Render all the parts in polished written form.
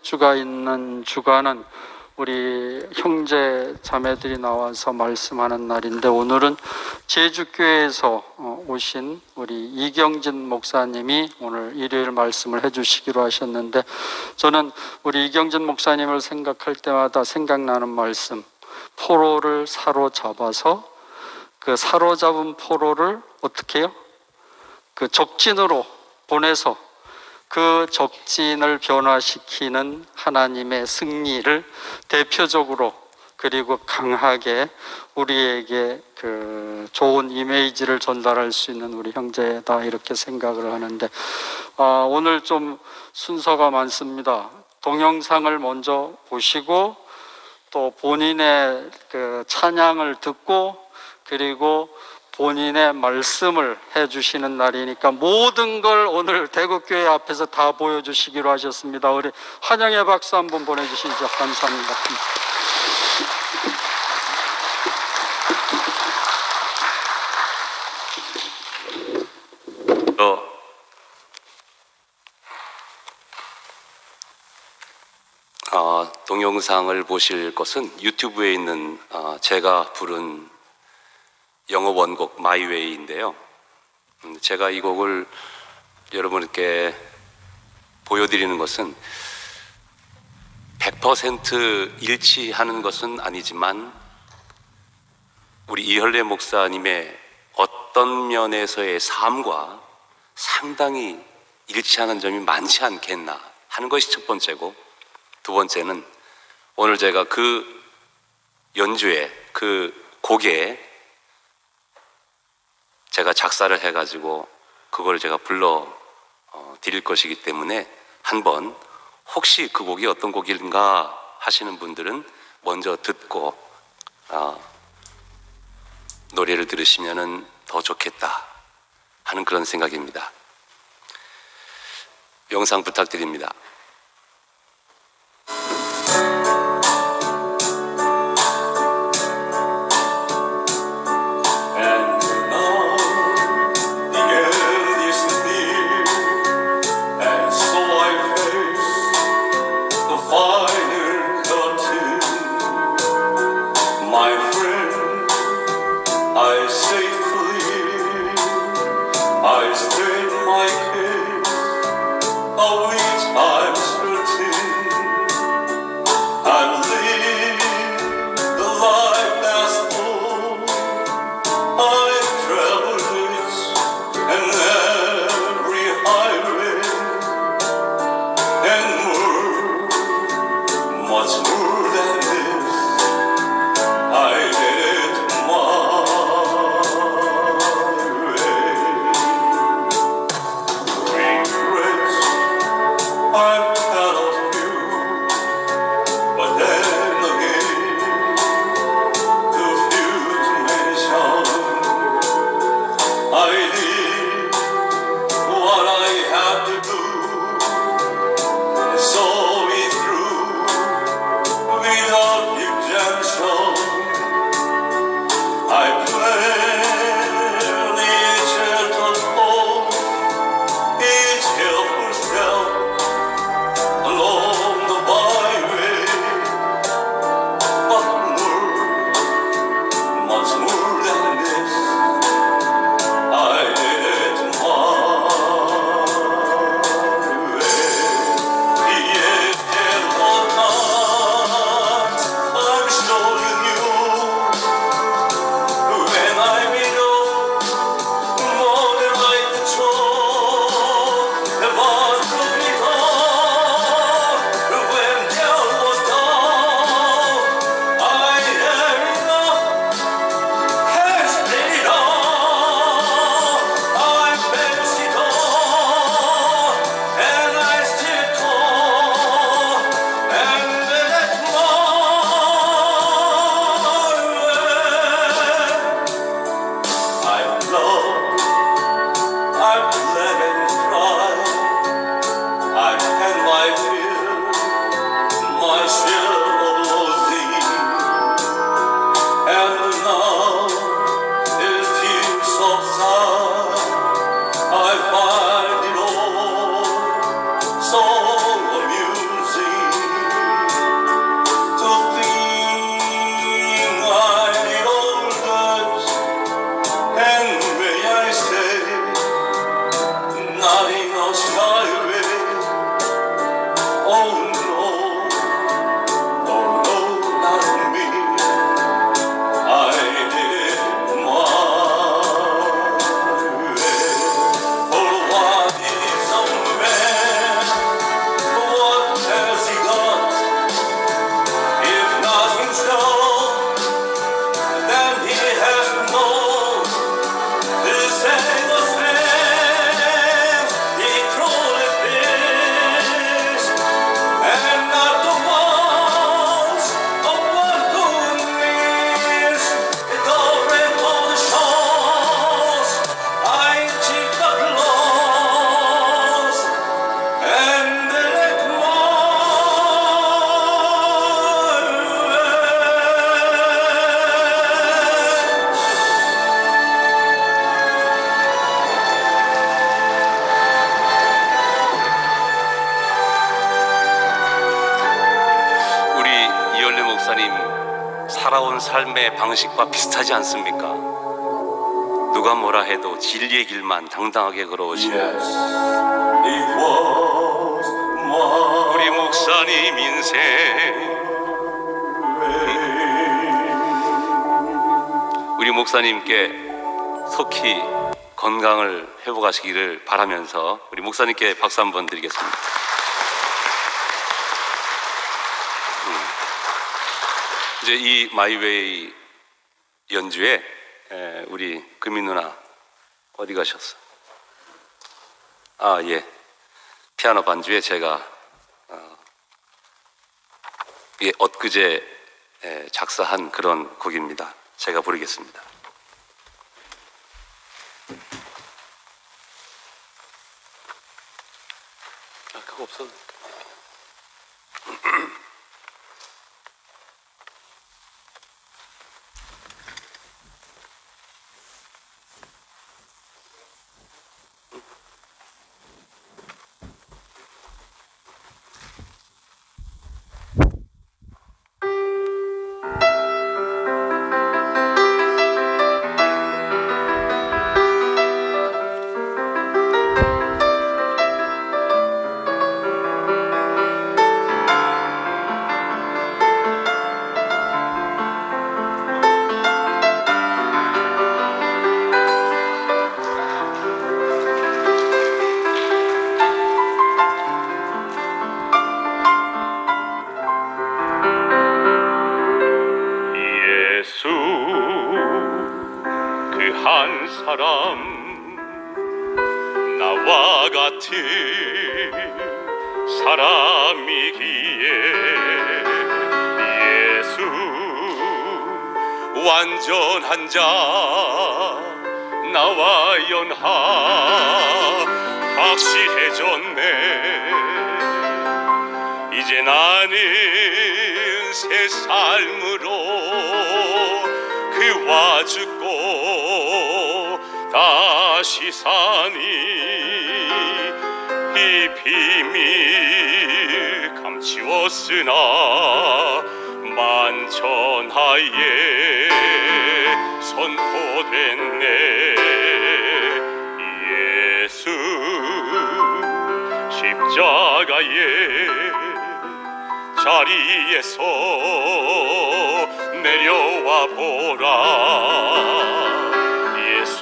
주가 있는 주간은 우리 형제 자매들이 나와서 말씀하는 날인데, 오늘은 제주교회에서 오신 우리 이경진 목사님이 오늘 일요일 말씀을 해주시기로 하셨는데, 저는 우리 이경진 목사님을 생각할 때마다 생각나는 말씀, 포로를 사로잡아서 그 사로잡은 포로를 어떻게 해요? 그 적진으로 보내서 그 적진을 변화시키는 하나님의 승리를 대표적으로 그리고 강하게 우리에게 그 좋은 이미지를 전달할 수 있는 우리 형제다, 이렇게 생각을 하는데, 오늘 좀 순서가 많습니다. 동영상을 먼저 보시고 또 본인의 그 찬양을 듣고 그리고 본인의 말씀을 해주시는 날이니까 모든 걸 오늘 대구교회 앞에서 다 보여주시기로 하셨습니다. 우리 환영의 박수 한번 보내주시죠. 감사합니다. 동영상을 보실 것은 유튜브에 있는 제가 부른 영어 원곡 마이웨이인데요. 제가 이 곡을 여러분께 보여드리는 것은 100% 일치하는 것은 아니지만 우리 이혈래 목사님의 어떤 면에서의 삶과 상당히 일치하는 점이 많지 않겠나 하는 것이 첫 번째고, 두 번째는 오늘 제가 그 연주에, 그 곡에 제가 작사를 해가지고 그걸 제가 불러 드릴 것이기 때문에, 한번 혹시 그 곡이 어떤 곡인가 하시는 분들은 먼저 듣고 노래를 들으시면 더 좋겠다 하는 그런 생각입니다. 영상 부탁드립니다. 목사님 살아온 삶의 방식과 비슷하지 않습니까? 누가 뭐라 해도 진리의 길만 당당하게 걸어오시는 우리 목사님 인생, 우리 목사님께 속히 건강을 회복하시기를 바라면서 우리 목사님께 박수 한번 드리겠습니다. 이제 이 마이웨이 연주에 우리 금희 누나 어디 가셨어? 아, 예. 피아노 반주에 제가 엊그제 작사한 그런 곡입니다. 제가 부르겠습니다. 아, 그거 없어도 한 사람 나와 같은 사람이기에 예수 완전한 자 나와 연하 확실해졌네. 이제 나는 새 삶으로 그와 죽고 다시 사니 이 비밀 감추었으나 만천하에 선포됐네. 예수 십자가의 자리에서 내려와 보라. 예수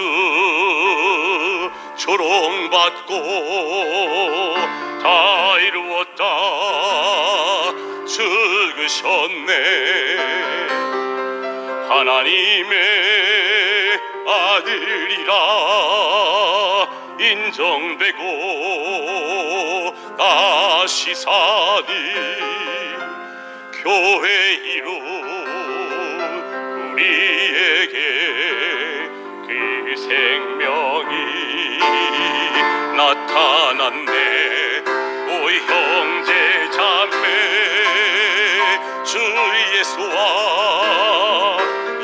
조롱받고 다 이루었다 죽으셨네. 하나님의 아들이라 인정되고 다시 사니 교회 이룬 우리에게 그 생명이 나타났네. 오 형제 자매 주 예수와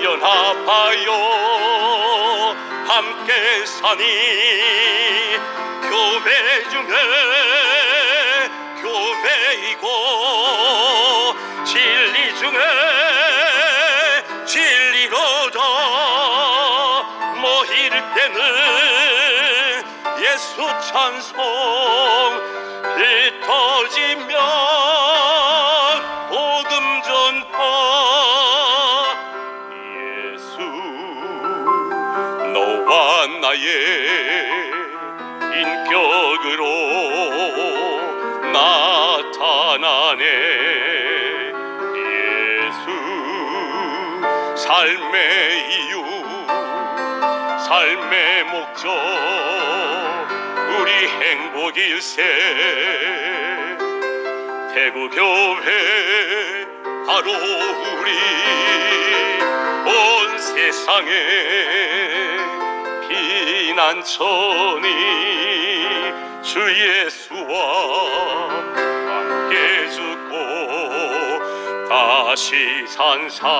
연합하여 함께 사니 교회 중에 교회이고 진리 중에 진리로다. 모일 때는 예수 찬송 흩어지면 복음 전파. 예수 너와 나의 인격으로 나타나네. 예수 삶의 이유 삶의 목적 우리 행복일세. 대구교회 바로 우리 온 세상에 피난처니 주 예수와 함께 죽고 다시 산 사람들.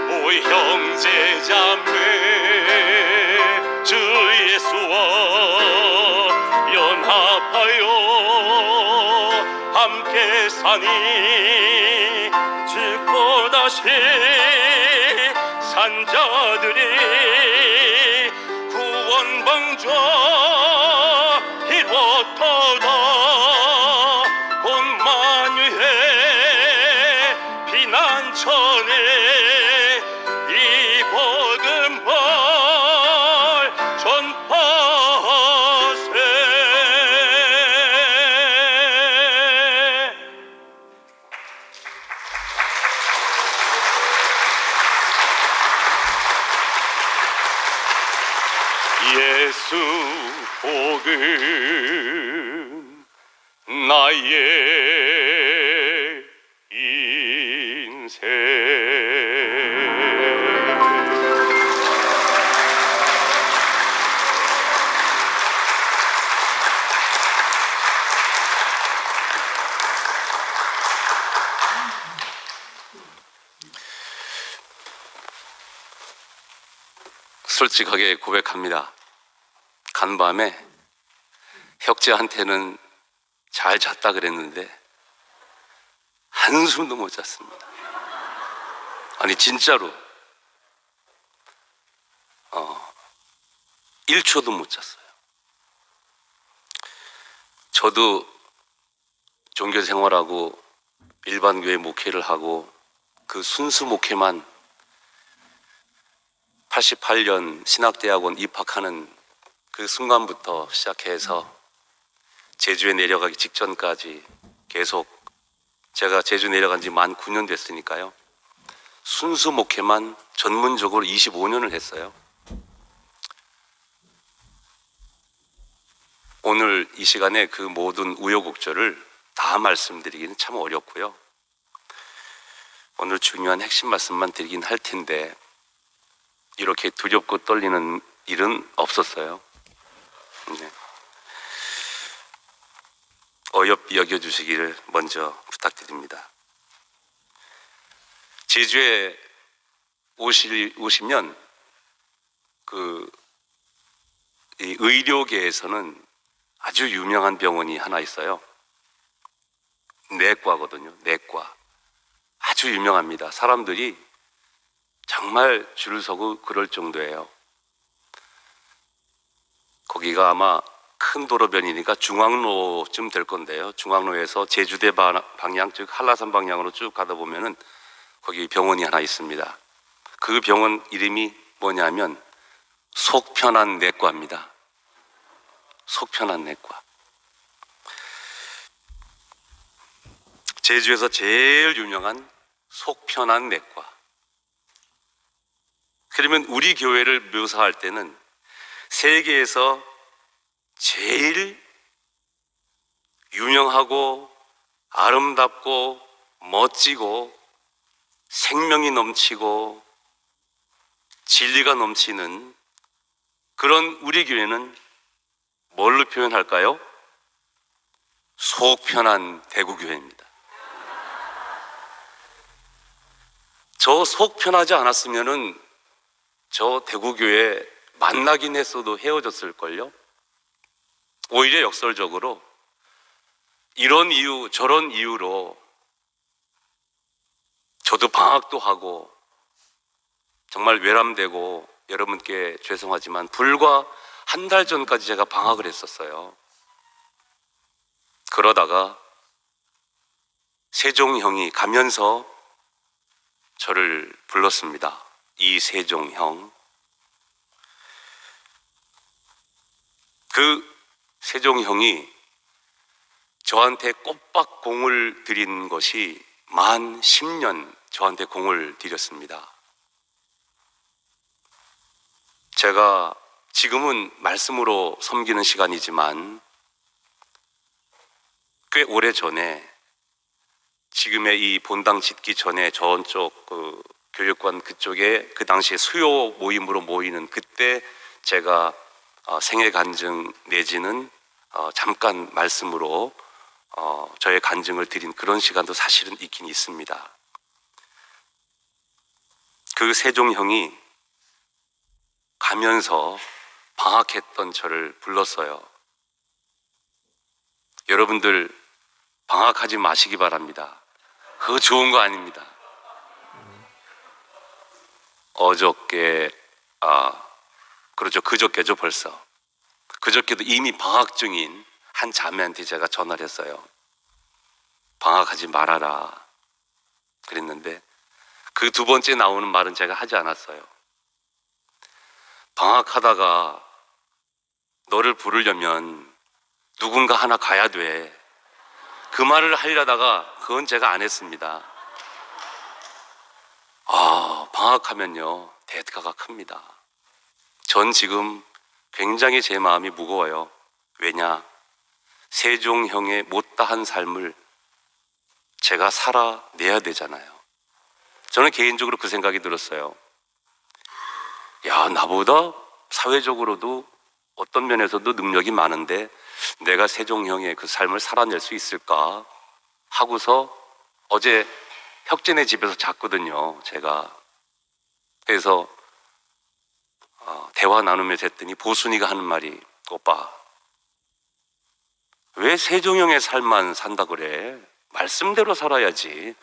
오 형제 자매 주 예수와 연합하여 함께 사니 죽고 다시 산자들이 구원방주 이렇도다. 온 만유의 피난처에 이 복음을 전파하세. 예수 복음 나의 인생. 솔직하게 고백합니다. 간밤에 혁재한테는 잘 잤다 그랬는데 한숨도 못 잤습니다. 아니 진짜로 1초도 못 잤어요. 저도 종교 생활하고 일반 교회 목회를 하고 그 순수 목회만 88년 신학대학원 입학하는 그 순간부터 시작해서 제주에 내려가기 직전까지 계속, 제가 제주 내려간 지 만 9년 됐으니까요, 순수 목회만 전문적으로 25년을 했어요. 오늘 이 시간에 그 모든 우여곡절을 다 말씀드리기는 참 어렵고요. 오늘 중요한 핵심 말씀만 드리긴 할 텐데 이렇게 두렵고 떨리는 일은 없었어요. 네. 어여삐 여겨주시기를 먼저 부탁드립니다. 제주에 오시면 이 의료계에서는 아주 유명한 병원이 하나 있어요. 내과거든요. 내과. 아주 유명합니다. 사람들이 정말 줄을 서고 그럴 정도예요. 거기가 아마 큰 도로변이니까 중앙로쯤 될 건데요. 중앙로에서 제주대 방향, 즉 한라산 방향으로 쭉 가다 보면은 거기 병원이 하나 있습니다. 그 병원 이름이 뭐냐면 속편한 내과입니다. 속편한 내과. 제주에서 제일 유명한 속편한 내과. 그러면 우리 교회를 묘사할 때는 세계에서 제일 유명하고 아름답고 멋지고 생명이 넘치고 진리가 넘치는 그런 우리 교회는 뭘로 표현할까요? 속편한 대구교회입니다. 저 속편하지 않았으면은 저 대구교회 만나긴 했어도 헤어졌을걸요? 오히려 역설적으로 이런 이유 저런 이유로 저도 방학도 하고 정말 외람되고 여러분께 죄송하지만 불과 한 달 전까지 제가 방학을 했었어요. 그러다가 세종 형이 가면서 저를 불렀습니다. 이세종 형. 그 세종 형이 저한테 꽃밭 공을 들인 것이 만 10년 저한테 공을 들였습니다. 제가 지금은 말씀으로 섬기는 시간이지만 꽤 오래 전에, 지금의 이 본당 짓기 전에 저쪽 교육관 그쪽에 그 당시에 수요 모임으로 모이는 그때 제가 생애 간증 내지는 잠깐 말씀으로 저의 간증을 드린 그런 시간도 사실은 있긴 있습니다. 그 세종 형이 가면서 방학했던 저를 불렀어요. 여러분들 방학하지 마시기 바랍니다. 그거 좋은 거 아닙니다. 어저께, 그렇죠. 그저께죠, 벌써. 그저께도 이미 방학 중인 한 자매한테 제가 전화를 했어요. 방학하지 말아라 그랬는데, 그 두 번째 나오는 말은 제가 하지 않았어요. 방학하다가 너를 부르려면 누군가 하나 가야 돼. 그 말을 하려다가 그건 제가 안 했습니다. 방학하면요, 대가가 큽니다. 전 지금 굉장히 제 마음이 무거워요. 왜냐? 세종형의 못다한 삶을 제가 살아내야 되잖아요. 저는 개인적으로 그 생각이 들었어요. 야, 나보다 사회적으로도 어떤 면에서도 능력이 많은데 내가 세종형의 그 삶을 살아낼 수 있을까 하고서 어제 혁진의 집에서 잤거든요, 제가. 그래서 대화 나누면서 했더니 보순이가 하는 말이, 오빠 왜 세종형의 삶만 산다 그래? 말씀대로 살아야지.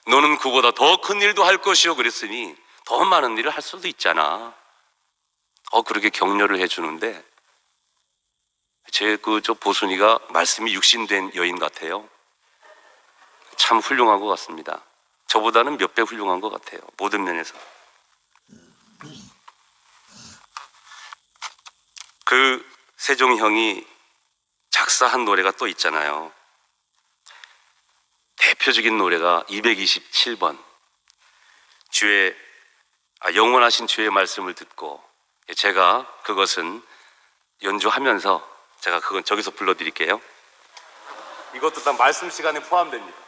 너는 그보다 더 큰 일도 할 것이요 그랬으니 더 많은 일을 할 수도 있잖아. 그렇게 격려를 해주는데, 저 보순이가 말씀이 육신된 여인 같아요. 참 훌륭한 것 같습니다. 저보다는 몇 배 훌륭한 것 같아요, 모든 면에서. 그 세종형이 작사한 노래가 또 있잖아요. 대표적인 노래가 227번. 영원하신 주의 말씀을 듣고, 제가 그것은 연주하면서 제가 그건 저기서 불러드릴게요. 이것도 다 말씀 시간에 포함됩니다.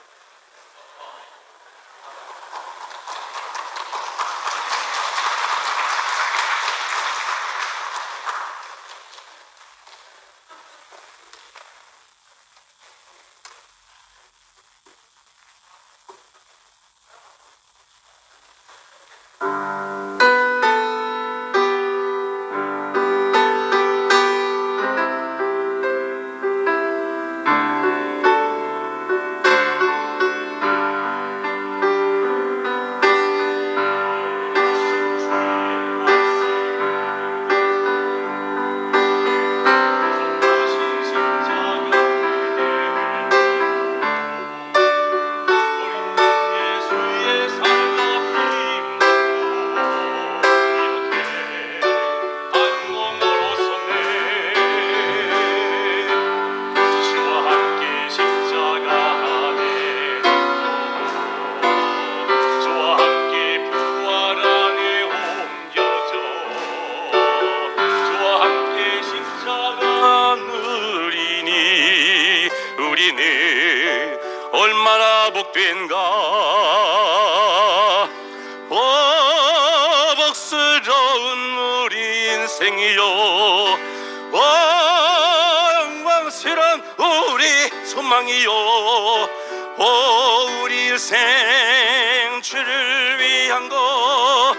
얼마나 복된가. 복스러운 우리 인생이요, 왕왕스런 우리 소망이요, 우리 일생 주를 위한 거,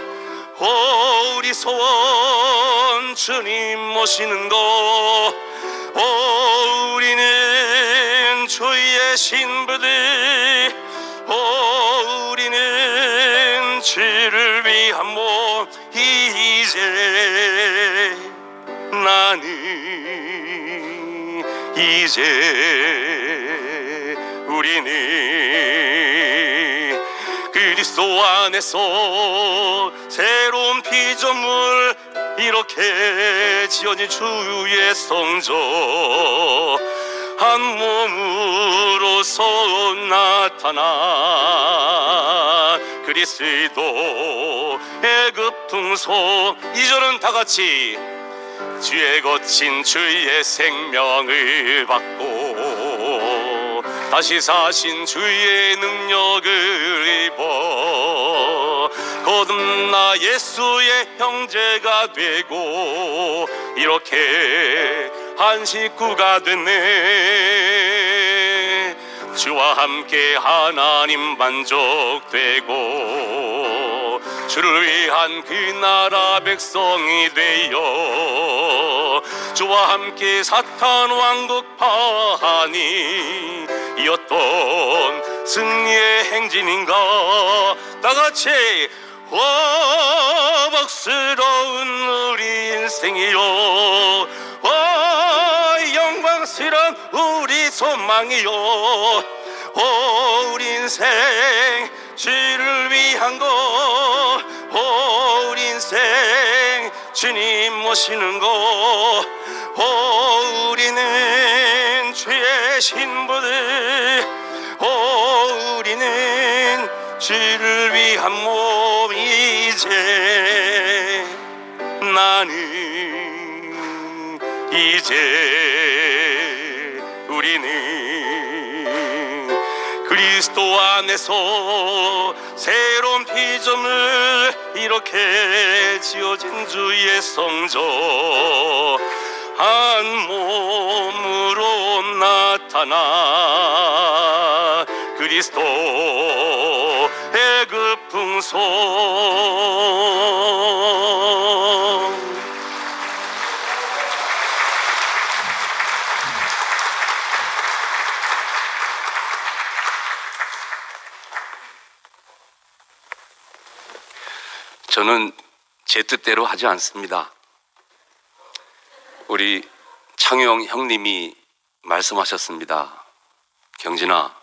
우리 소원 주님 모시는 거, 우리는 주의 신부들, 우리는 주를 위한 몸. 이제 우리는 그리스도 안에서 새로운 피조물, 이렇게 지어진 주의 성전, 한 몸으로서 나타나 그리스도 애굽 풍소. 2절은 다 같이 주의 거친 주의 생명을 받고 다시 사신 주의 능력을 입어 거듭나 예수의 형제가 되고 이렇게 한 식구가 됐네. 주와 함께 하나님 만족되고 주를 위한 그 나라 백성이 되어 주와 함께 사탄 왕국 파하니 이었던 승리의 행진인가. 다같이 복스러운 우리 인생이요, 영광스러운 우리 소망이요, 우리 인생 주를 위한 것, 우리 인생 주님 모시는 것, 우리는 주의 신부들, 우리는 주를 위한 몸이제. 나는 이제 우리는 그리스도 안에서 새로운 피조물, 이렇게 지어진 주의 성전, 한 몸으로 나타나 그리스도의 그 풍성. 저는 제 뜻대로 하지 않습니다. 우리 창영 형님이 말씀하셨습니다. 경진아,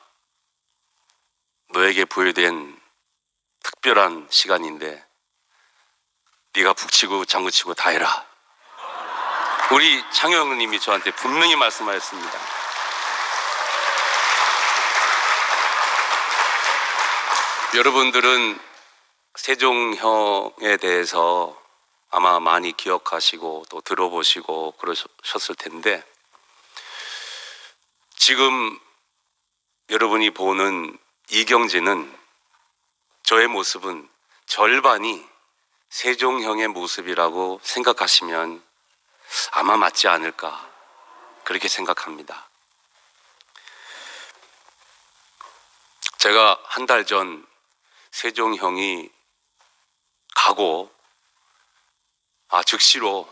너에게 부여된 특별한 시간인데 네가 북치고 장구치고 다 해라. 우리 창영 형님이 저한테 분명히 말씀하셨습니다. 여러분들은 세종형에 대해서 아마 많이 기억하시고 또 들어보시고 그러셨을 텐데, 지금 여러분이 보는 이경진은, 저의 모습은 절반이 세종형의 모습이라고 생각하시면 아마 맞지 않을까, 그렇게 생각합니다. 제가 한 달 전 세종형이 가고 즉시로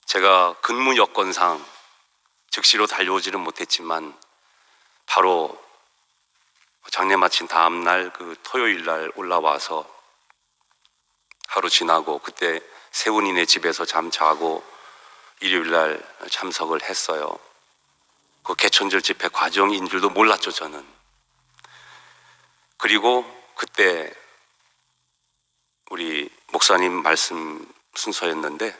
제가 근무 여건상 즉시로 달려오지는 못했지만 바로 장례 마친 다음날 그 토요일날 올라와서 하루 지나고, 그때 세훈이네 집에서 잠 자고 일요일날 참석을 했어요. 그 개천절 집회 과정인 줄도 몰랐죠, 저는. 그리고 그때 우리 목사님 말씀 순서였는데,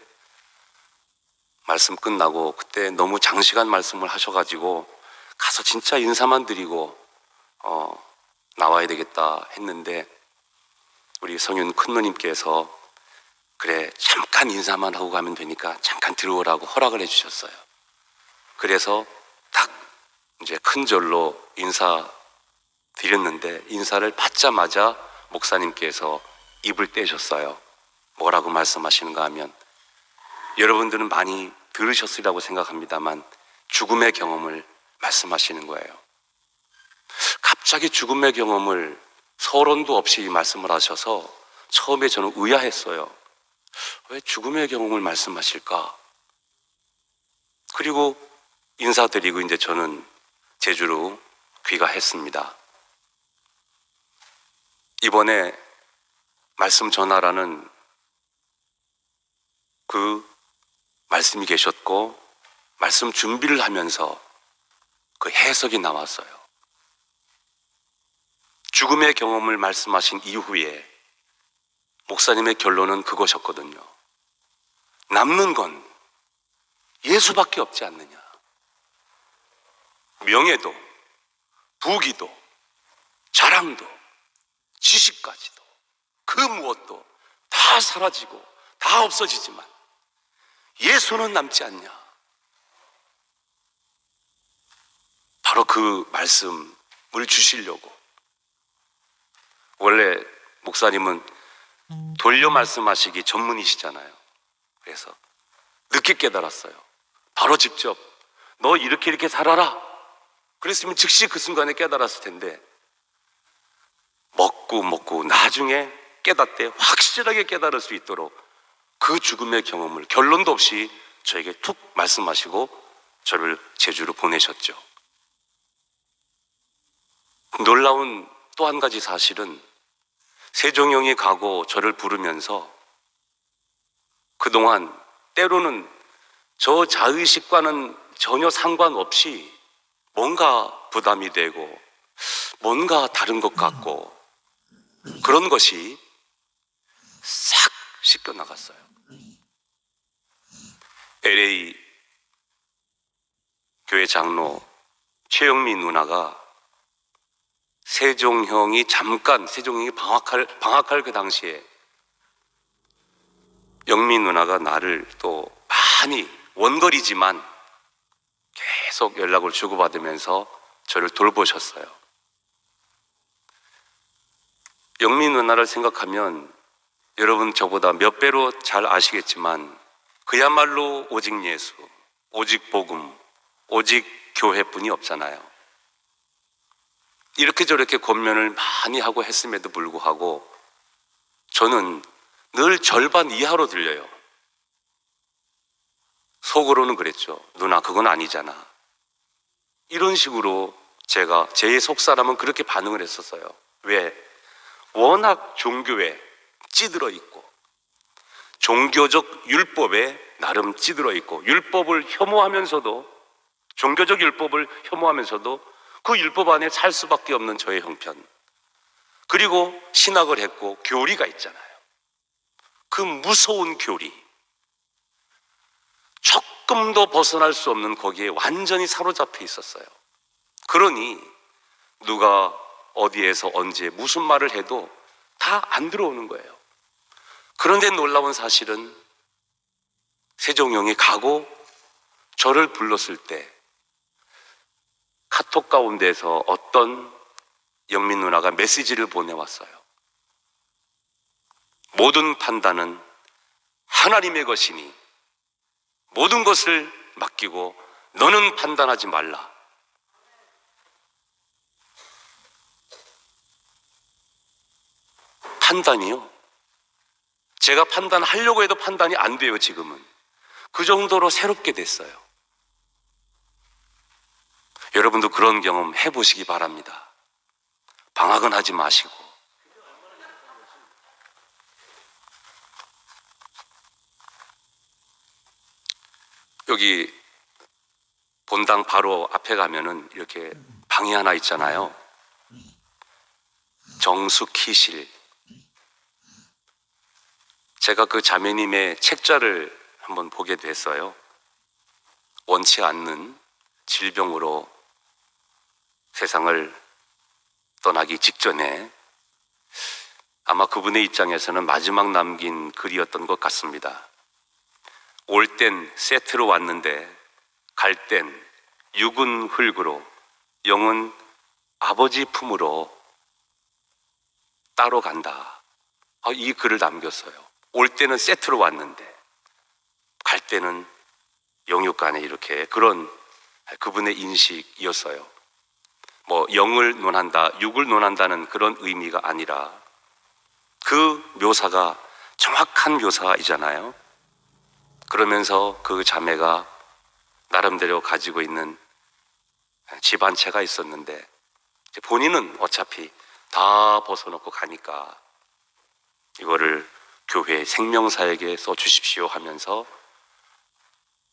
말씀 끝나고 그때 너무 장시간 말씀을 하셔가지고 가서 진짜 인사만 드리고 나와야 되겠다 했는데, 우리 성윤 큰누님께서 그래 잠깐 인사만 하고 가면 되니까 잠깐 들어오라고 허락을 해주셨어요. 그래서 딱 이제 큰 절로 인사 드렸는데, 인사를 받자마자 목사님께서 입을 떼셨어요. 뭐라고 말씀하시는가 하면, 여러분들은 많이 들으셨으리라고 생각합니다만 죽음의 경험을 말씀하시는 거예요. 갑자기 죽음의 경험을 서론도 없이 말씀을 하셔서 처음에 저는 의아했어요. 왜 죽음의 경험을 말씀하실까? 그리고 인사드리고 이제 저는 제주로 귀가했습니다. 이번에 말씀 전하라는 그 말씀이 계셨고, 말씀 준비를 하면서 그 해석이 나왔어요. 죽음의 경험을 말씀하신 이후에 목사님의 결론은 그것이었거든요. 남는 건 예수밖에 없지 않느냐. 명예도, 부귀도, 자랑도, 지식까지도, 그 무엇도 다 사라지고 다 없어지지만 예수는 남지 않냐. 바로 그 말씀을 주시려고. 원래 목사님은 돌려 말씀하시기 전문이시잖아요. 그래서 늦게 깨달았어요. 바로 직접 너 이렇게 살아라 그랬으면 즉시 그 순간에 깨달았을 텐데, 먹고 나중에 깨닫되 확실하게 깨달을 수 있도록 그 죽음의 경험을 결론도 없이 저에게 툭 말씀하시고 저를 제주로 보내셨죠. 놀라운 또 한 가지 사실은 세종형이 가고 저를 부르면서 그동안 때로는 저 자의식과는 전혀 상관없이 뭔가 부담이 되고 뭔가 다른 것 같고 그런 것이 싹 씻겨나갔어요. LA 교회 장로 최영미 누나가 세종형이 방학할 그 당시에 영미 누나가 나를 또 많이 원거리지만 계속 연락을 주고받으면서 저를 돌보셨어요. 영미 누나를 생각하면 여러분 저보다 몇 배로 잘 아시겠지만 그야말로 오직 예수, 오직 복음, 오직 교회뿐이 없잖아요. 이렇게 저렇게 권면을 많이 하고 했음에도 불구하고 저는 늘 절반 이하로 들려요. 속으로는 그랬죠. 누나 그건 아니잖아. 이런 식으로 제가 제 속사람은 그렇게 반응을 했었어요. 왜? 워낙 종교에 찌들어 있고 종교적 율법에 나름 찌들어 있고 율법을 혐오하면서도 종교적 율법을 혐오하면서도 그 율법 안에 살 수밖에 없는 저의 형편, 그리고 신학을 했고 교리가 있잖아요. 그 무서운 교리, 조금도 벗어날 수 없는 거기에 완전히 사로잡혀 있었어요. 그러니 누가 어디에서 언제 무슨 말을 해도 다 안 들어오는 거예요. 그런데 놀라운 사실은 세종형이 가고 저를 불렀을 때 카톡 가운데서 어떤 영민 누나가 메시지를 보내왔어요. 모든 판단은 하나님의 것이니 모든 것을 맡기고 너는 판단하지 말라. 판단이요? 제가 판단하려고 해도 판단이 안 돼요, 지금은. 그 정도로 새롭게 됐어요. 여러분도 그런 경험 해보시기 바랍니다. 방학은 하지 마시고. 여기 본당 바로 앞에 가면은 이렇게 방이 하나 있잖아요. 정숙희실. 제가 그 자매님의 책자를 한번 보게 됐어요. 원치 않는 질병으로 세상을 떠나기 직전에 아마 그분의 입장에서는 마지막 남긴 글이었던 것 같습니다. 올 땐 세트로 왔는데 갈 땐 육은 흙으로 영은 아버지 품으로 따로 간다. 이 글을 남겼어요. 올 때는 세트로 왔는데 갈 때는 영육간에 이렇게 그런 그분의 인식이었어요. 뭐 영을 논한다, 육을 논한다는 그런 의미가 아니라 그 묘사가 정확한 묘사이잖아요. 그러면서 그 자매가 나름대로 가지고 있는 집안채가 있었는데 본인은 어차피 다 벗어놓고 가니까 이거를 교회 생명사에게 써주십시오 하면서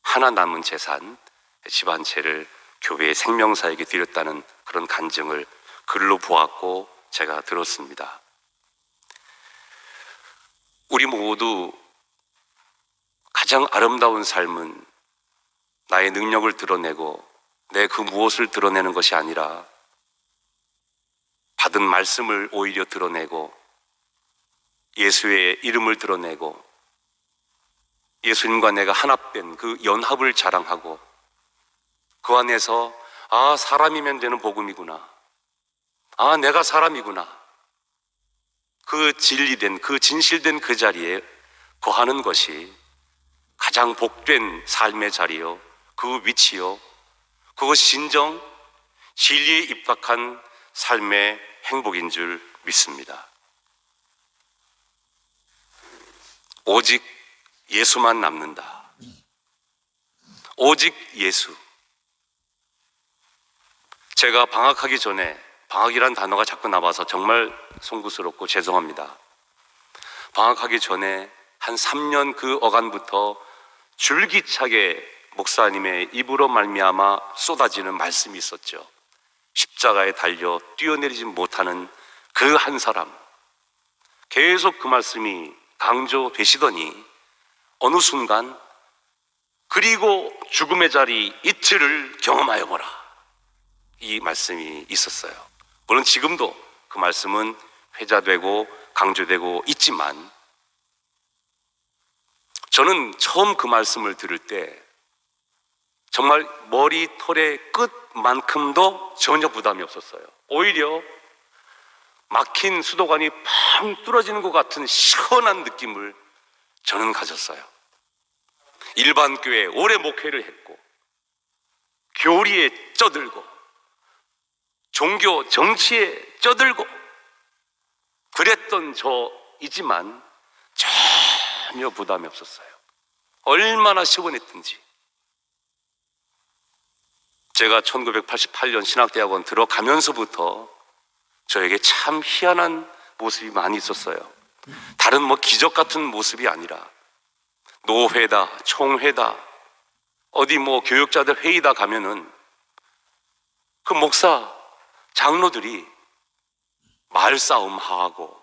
하나 남은 재산 집안채를 교회의 생명사에게 드렸다는 그런 간증을 글로 보았고 제가 들었습니다. 우리 모두 가장 아름다운 삶은 나의 능력을 드러내고 내 그 무엇을 드러내는 것이 아니라 받은 말씀을 오히려 드러내고 예수의 이름을 드러내고 예수님과 내가 하나된 그 연합을 자랑하고 그 안에서 사람이면 되는 복음이구나, 내가 사람이구나, 그 진리된 그 진실된 그 자리에 거하는 것이 가장 복된 삶의 자리요, 그 위치요, 그것이 진정 진리에 입각한 삶의 행복인 줄 믿습니다. 오직 예수만 남는다. 오직 예수. 제가 방학하기 전에, 방학이란 단어가 자꾸 나와서 정말 송구스럽고 죄송합니다. 방학하기 전에 한 3년 그 어간부터 줄기차게 목사님의 입으로 말미암아 쏟아지는 말씀이 있었죠. 십자가에 달려 뛰어내리지 못하는 그 한 사람. 계속 그 말씀이 강조되시더니 어느 순간 그리고 죽음의 자리 이틀을 경험하여 보라, 이 말씀이 있었어요. 물론 지금도 그 말씀은 회자되고 강조되고 있지만, 저는 처음 그 말씀을 들을 때 정말 머리털의 끝만큼도 전혀 부담이 없었어요. 오히려 막힌 수도관이 팡 뚫어지는 것 같은 시원한 느낌을 저는 가졌어요. 일반 교회에 오래 목회를 했고 교리에 쩌들고 종교 정치에 쩌들고 그랬던 저이지만 전혀 부담이 없었어요. 얼마나 시원했든지. 제가 1988년 신학대학원 들어가면서부터 저에게 참 희한한 모습이 많이 있었어요. 다른 기적 같은 모습이 아니라 노회다, 총회다, 어디 교육자들 회의다 가면은 그 목사, 장로들이 말싸움 하고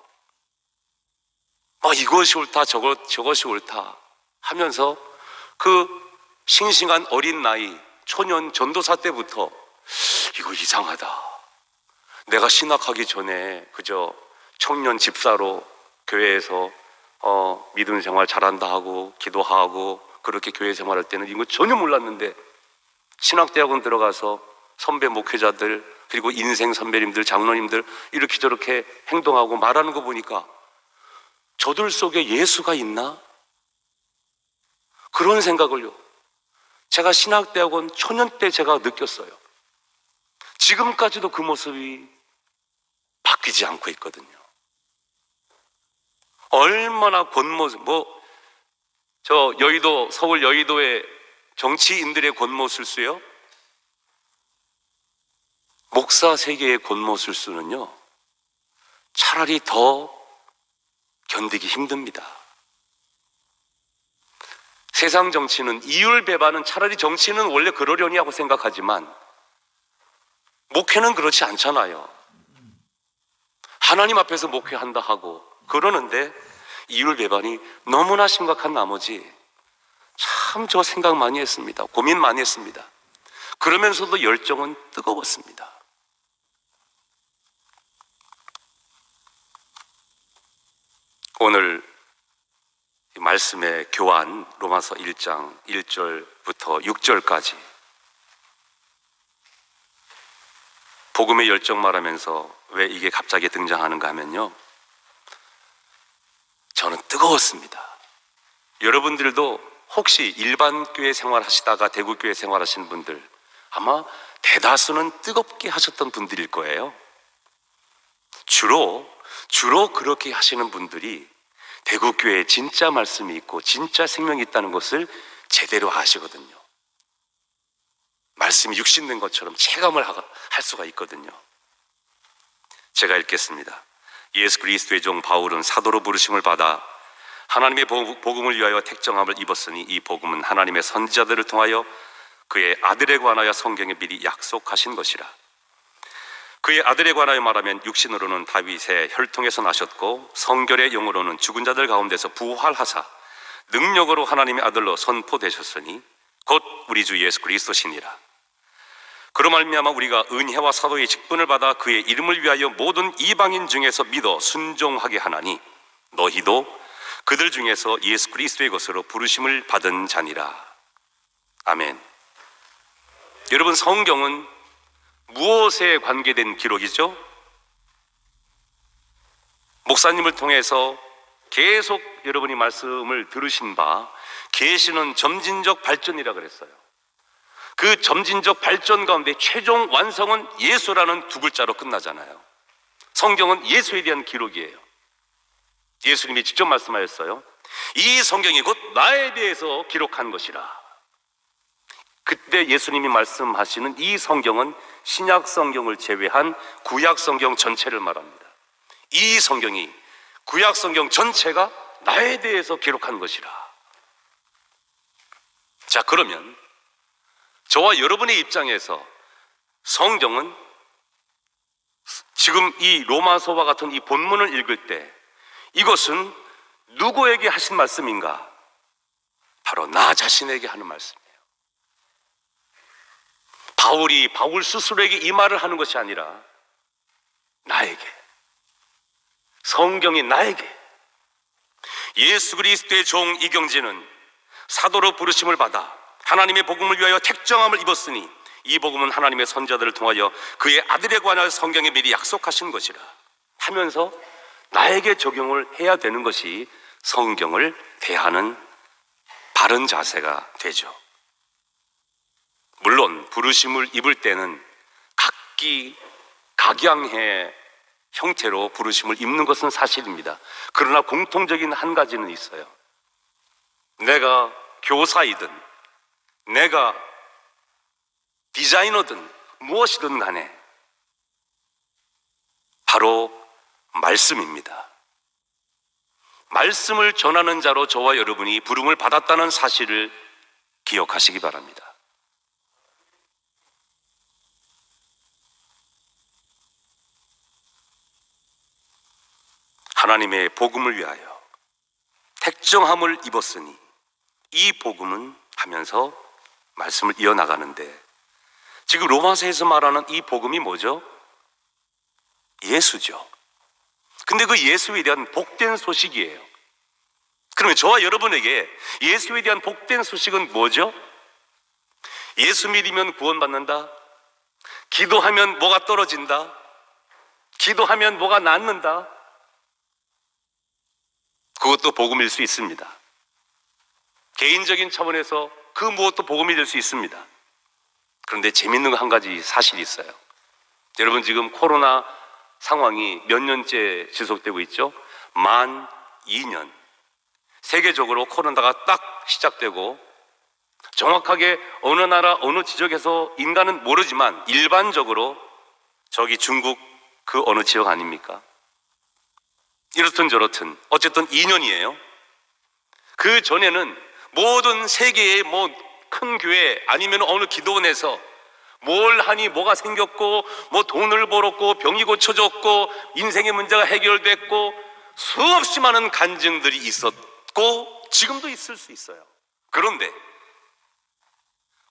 이것이 옳다, 저것이 옳다 하면서 그 싱싱한 어린 나이 초년 전도사 때부터 이거 이상하다. 내가 신학하기 전에 그저 청년 집사로 교회에서 믿음 생활 잘한다 하고 기도하고 그렇게 교회 생활할 때는 이거 전혀 몰랐는데, 신학대학원 들어가서 선배 목회자들 그리고 인생 선배님들, 장로님들 이렇게 저렇게 행동하고 말하는 거 보니까 저들 속에 예수가 있나? 그런 생각을요, 제가 신학대학원 초년 때 제가 느꼈어요. 지금까지도 그 모습이 바뀌지 않고 있거든요. 얼마나 곤모습, 저 여의도, 서울 여의도의 정치인들의 곤모술수요, 목사 세계의 곤모술수는요 차라리 더 견디기 힘듭니다. 세상 정치는, 이율배반은 차라리 정치는 원래 그러려니 하고 생각하지만 목회는 그렇지 않잖아요. 하나님 앞에서 목회한다 하고 그러는데 이율배반이 너무나 심각한 나머지 참 저 생각 많이 했습니다. 고민 많이 했습니다. 그러면서도 열정은 뜨거웠습니다. 오늘 말씀의 교환, 로마서 1장 1절부터 6절까지 복음의 열정 말하면서 왜 이게 갑자기 등장하는가 하면요, 저는 뜨거웠습니다. 여러분들도 혹시 일반 교회 생활하시다가 대구교회 생활하시는 분들 아마 대다수는 뜨겁게 하셨던 분들일 거예요. 주로 그렇게 하시는 분들이 대구교회에 진짜 말씀이 있고 진짜 생명이 있다는 것을 제대로 아시거든요. 말씀이 육신된 것처럼 체감을 할 수가 있거든요. 제가 읽겠습니다. 예수 그리스도의 종 바울은 사도로 부르심을 받아 하나님의 복음을 위하여 택정함을 입었으니 이 복음은 하나님의 선지자들을 통하여 그의 아들에 관하여 성경에 미리 약속하신 것이라. 그의 아들에 관하여 말하면 육신으로는 다윗의 혈통에서 나셨고 성결의 영으로는 죽은 자들 가운데서 부활하사 능력으로 하나님의 아들로 선포되셨으니 곧 우리 주 예수 그리스도시니라. 그로 말미암아 우리가 은혜와 사도의 직분을 받아 그의 이름을 위하여 모든 이방인 중에서 믿어 순종하게 하나니 너희도 그들 중에서 예수 그리스도의 것으로 부르심을 받은 자니라. 아멘. 여러분, 성경은 무엇에 관계된 기록이죠? 목사님을 통해서 계속 여러분이 말씀을 들으신 바 계시는 점진적 발전이라 그랬어요. 그 점진적 발전 가운데 최종 완성은 예수라는 두 글자로 끝나잖아요. 성경은 예수에 대한 기록이에요. 예수님이 직접 말씀하셨어요. 이 성경이 곧 나에 대해서 기록한 것이라. 그때 예수님이 말씀하시는 이 성경은 신약 성경을 제외한 구약 성경 전체를 말합니다. 이 성경이 구약 성경 전체가 나에 대해서 기록한 것이라. 자, 그러면 저와 여러분의 입장에서 성경은 지금 이 로마서와 같은 이 본문을 읽을 때 이것은 누구에게 하신 말씀인가? 바로 나 자신에게 하는 말씀이에요. 바울이 바울 스스로에게 이 말을 하는 것이 아니라 나에게, 성경이 나에게. 예수 그리스도의 종 이경진은 사도로 부르심을 받아 하나님의 복음을 위하여 택정함을 입었으니 이 복음은 하나님의 선자들을 통하여 그의 아들에 관하여 성경에 미리 약속하신 것이라 하면서 나에게 적용을 해야 되는 것이 성경을 대하는 바른 자세가 되죠. 물론 부르심을 입을 때는 각양의 형태로 부르심을 입는 것은 사실입니다. 그러나 공통적인 한 가지는 있어요. 내가 교사이든 내가 디자이너든 무엇이든 간에 바로 말씀입니다. 말씀을 전하는 자로 저와 여러분이 부름을 받았다는 사실을 기억하시기 바랍니다. 하나님의 복음을 위하여 택정함을 입었으니 이 복음은 하면서 말씀을 이어나가는데 지금 로마서에서 말하는 이 복음이 뭐죠? 예수죠. 근데 그 예수에 대한 복된 소식이에요. 그러면 저와 여러분에게 예수에 대한 복된 소식은 뭐죠? 예수 믿으면 구원받는다. 기도하면 뭐가 떨어진다. 기도하면 뭐가 낫는다. 그것도 복음일 수 있습니다. 개인적인 차원에서 그 무엇도 복음이 될 수 있습니다. 그런데 재밌는 한 가지 사실이 있어요. 여러분 지금 코로나 상황이 몇 년째 지속되고 있죠? 만 2년. 세계적으로 코로나가 딱 시작되고 정확하게 어느 나라 어느 지역에서 인간은 모르지만 일반적으로 저기 중국 그 어느 지역 아닙니까? 이렇든 저렇든 어쨌든 2년이에요. 그 전에는 모든 세계의 큰 교회 아니면 어느 기도원에서 뭘 하니 뭐가 생겼고 뭐 돈을 벌었고 병이 고쳐졌고 인생의 문제가 해결됐고 수없이 많은 간증들이 있었고 지금도 있을 수 있어요. 그런데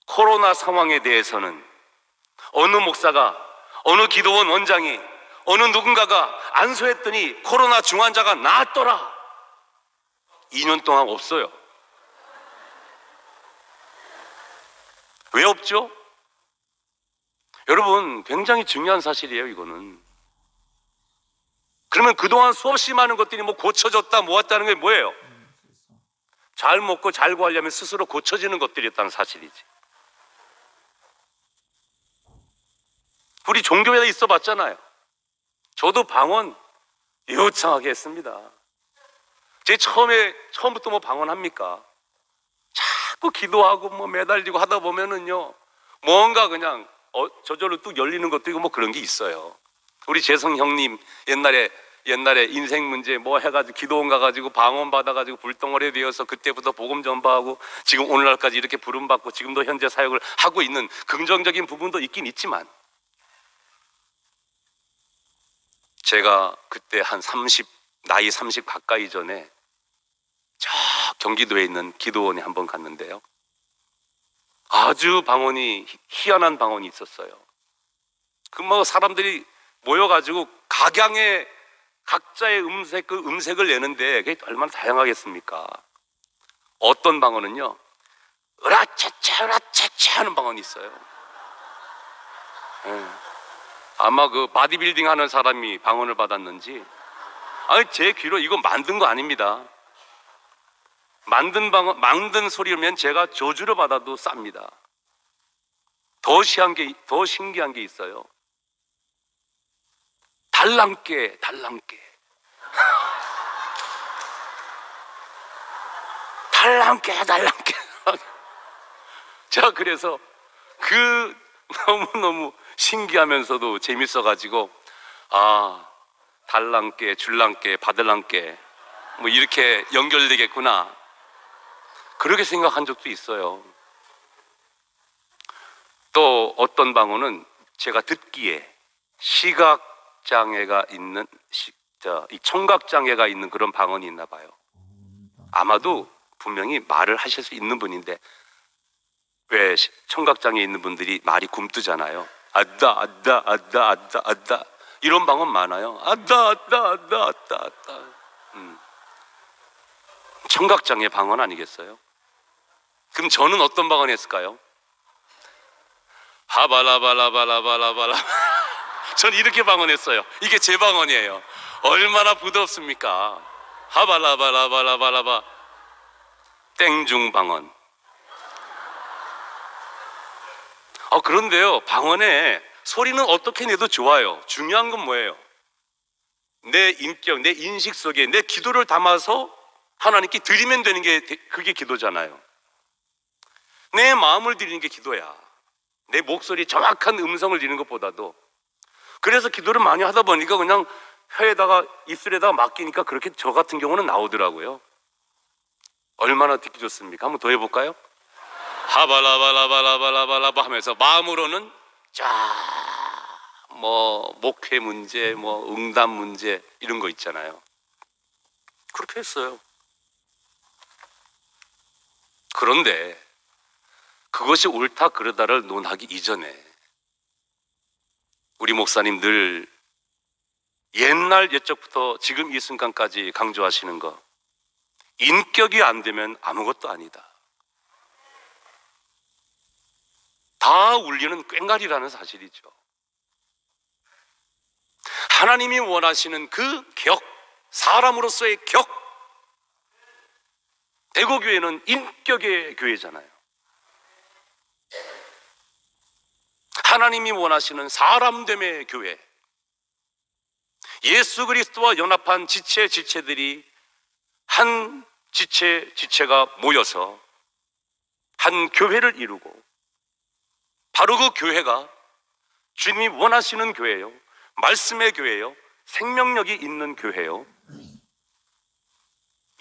코로나 상황에 대해서는 어느 목사가 어느 기도원 원장이 어느 누군가가 안수했더니 코로나 중환자가 나았더라. 2년 동안 없어요. 왜 없죠? 여러분 굉장히 중요한 사실이에요. 이거는. 그러면 그동안 수없이 많은 것들이 고쳐졌다 모았다는 게 뭐예요? 잘 먹고 잘 구하려면 스스로 고쳐지는 것들이었다는 사실이지. 우리 종교에 있어 봤잖아요. 저도 방언 유창하게 했습니다. 제 처음부터 방언합니까? 자꾸 기도하고 매달리고 하다 보면은요, 뭔가 그냥 저절로 뚝 열리는 것도 있고 그런 게 있어요. 우리 재성 형님 옛날에 인생 문제 해가지고 기도원 가가지고 방언 받아가지고 불덩어리 되어서 그때부터 복음 전파하고 지금 오늘날까지 이렇게 부름받고 지금도 현재 사역을 하고 있는 긍정적인 부분도 있긴 있지만 제가 그때 나이 30 가까이 전에 저 경기도에 있는 기도원에 한번 갔는데요. 아주 방언이 희한한 방언이 있었어요. 사람들이 모여가지고 각양의 각자의 음색을 내는데 그게 얼마나 다양하겠습니까? 어떤 방언은요, 으라차차 으라차차 하는 방언이 있어요. 아마 그 바디빌딩 하는 사람이 방언을 받았는지, 제 귀로 이거 만든 거 아닙니다. 만든 소리면 제가 저주를 받아도 쌉니다. 더 신기한 게 있어요. 달랑께 달랑께 달랑께. 제가 그래서 그 너무너무 신기하면서도 재밌어가지고 달랑께 줄랑께 바들랑께 뭐 이렇게 연결되겠구나, 그렇게 생각한 적도 있어요. 또 어떤 방언은 제가 듣기에 시각장애가 있는 이 청각장애가 있는 그런 방언이 있나 봐요. 아마도 분명히 말을 하실 수 있는 분인데, 왜 청각장애 있는 분들이 말이 굼뜨잖아요. 아따 아따 아따 아따 아따 이런 방언 많아요. 아따 아따 아따 아따 아따. 청각장애 방언 아니겠어요? 그럼 저는 어떤 방언 했을까요? 하발라발라발라발라발라. 전 이렇게 방언했어요. 이게 제 방언이에요. 얼마나 부드럽습니까? 하발라발라발라발라바. 땡중 방언. 그런데요, 방언에 소리는 어떻게 내도 좋아요. 중요한 건 뭐예요? 내 인격, 내 인식 속에 내 기도를 담아서 하나님께 드리면 되는 게, 그게 기도잖아요. 내 마음을 드리는 게 기도야. 내 목소리 정확한 음성을 드리는 것보다도. 그래서 기도를 많이 하다 보니까 그냥 혀에다가 입술에다가 맡기니까 그렇게 저 같은 경우는 나오더라고요. 얼마나 듣기 좋습니까? 한번 더 해볼까요? 하발라발라발라발라발라 하면서 마음으로는 목회 문제, 응답 문제 이런 거 있잖아요. 그렇게 했어요. 그런데 그것이 옳다 그르다를 논하기 이전에 우리 목사님들 옛날 옛적부터 지금 이 순간까지 강조하시는 거, 인격이 안 되면 아무것도 아니다. 다 울리는 꽹과리라는 사실이죠. 하나님이 원하시는 그 격, 사람으로서의 격. 대구교회는 인격의 교회잖아요. 하나님이 원하시는 사람됨의 교회. 예수 그리스도와 연합한 지체들이 한 지체가 모여서 한 교회를 이루고, 바로 그 교회가 주님이 원하시는 교회요, 말씀의 교회요, 생명력이 있는 교회요.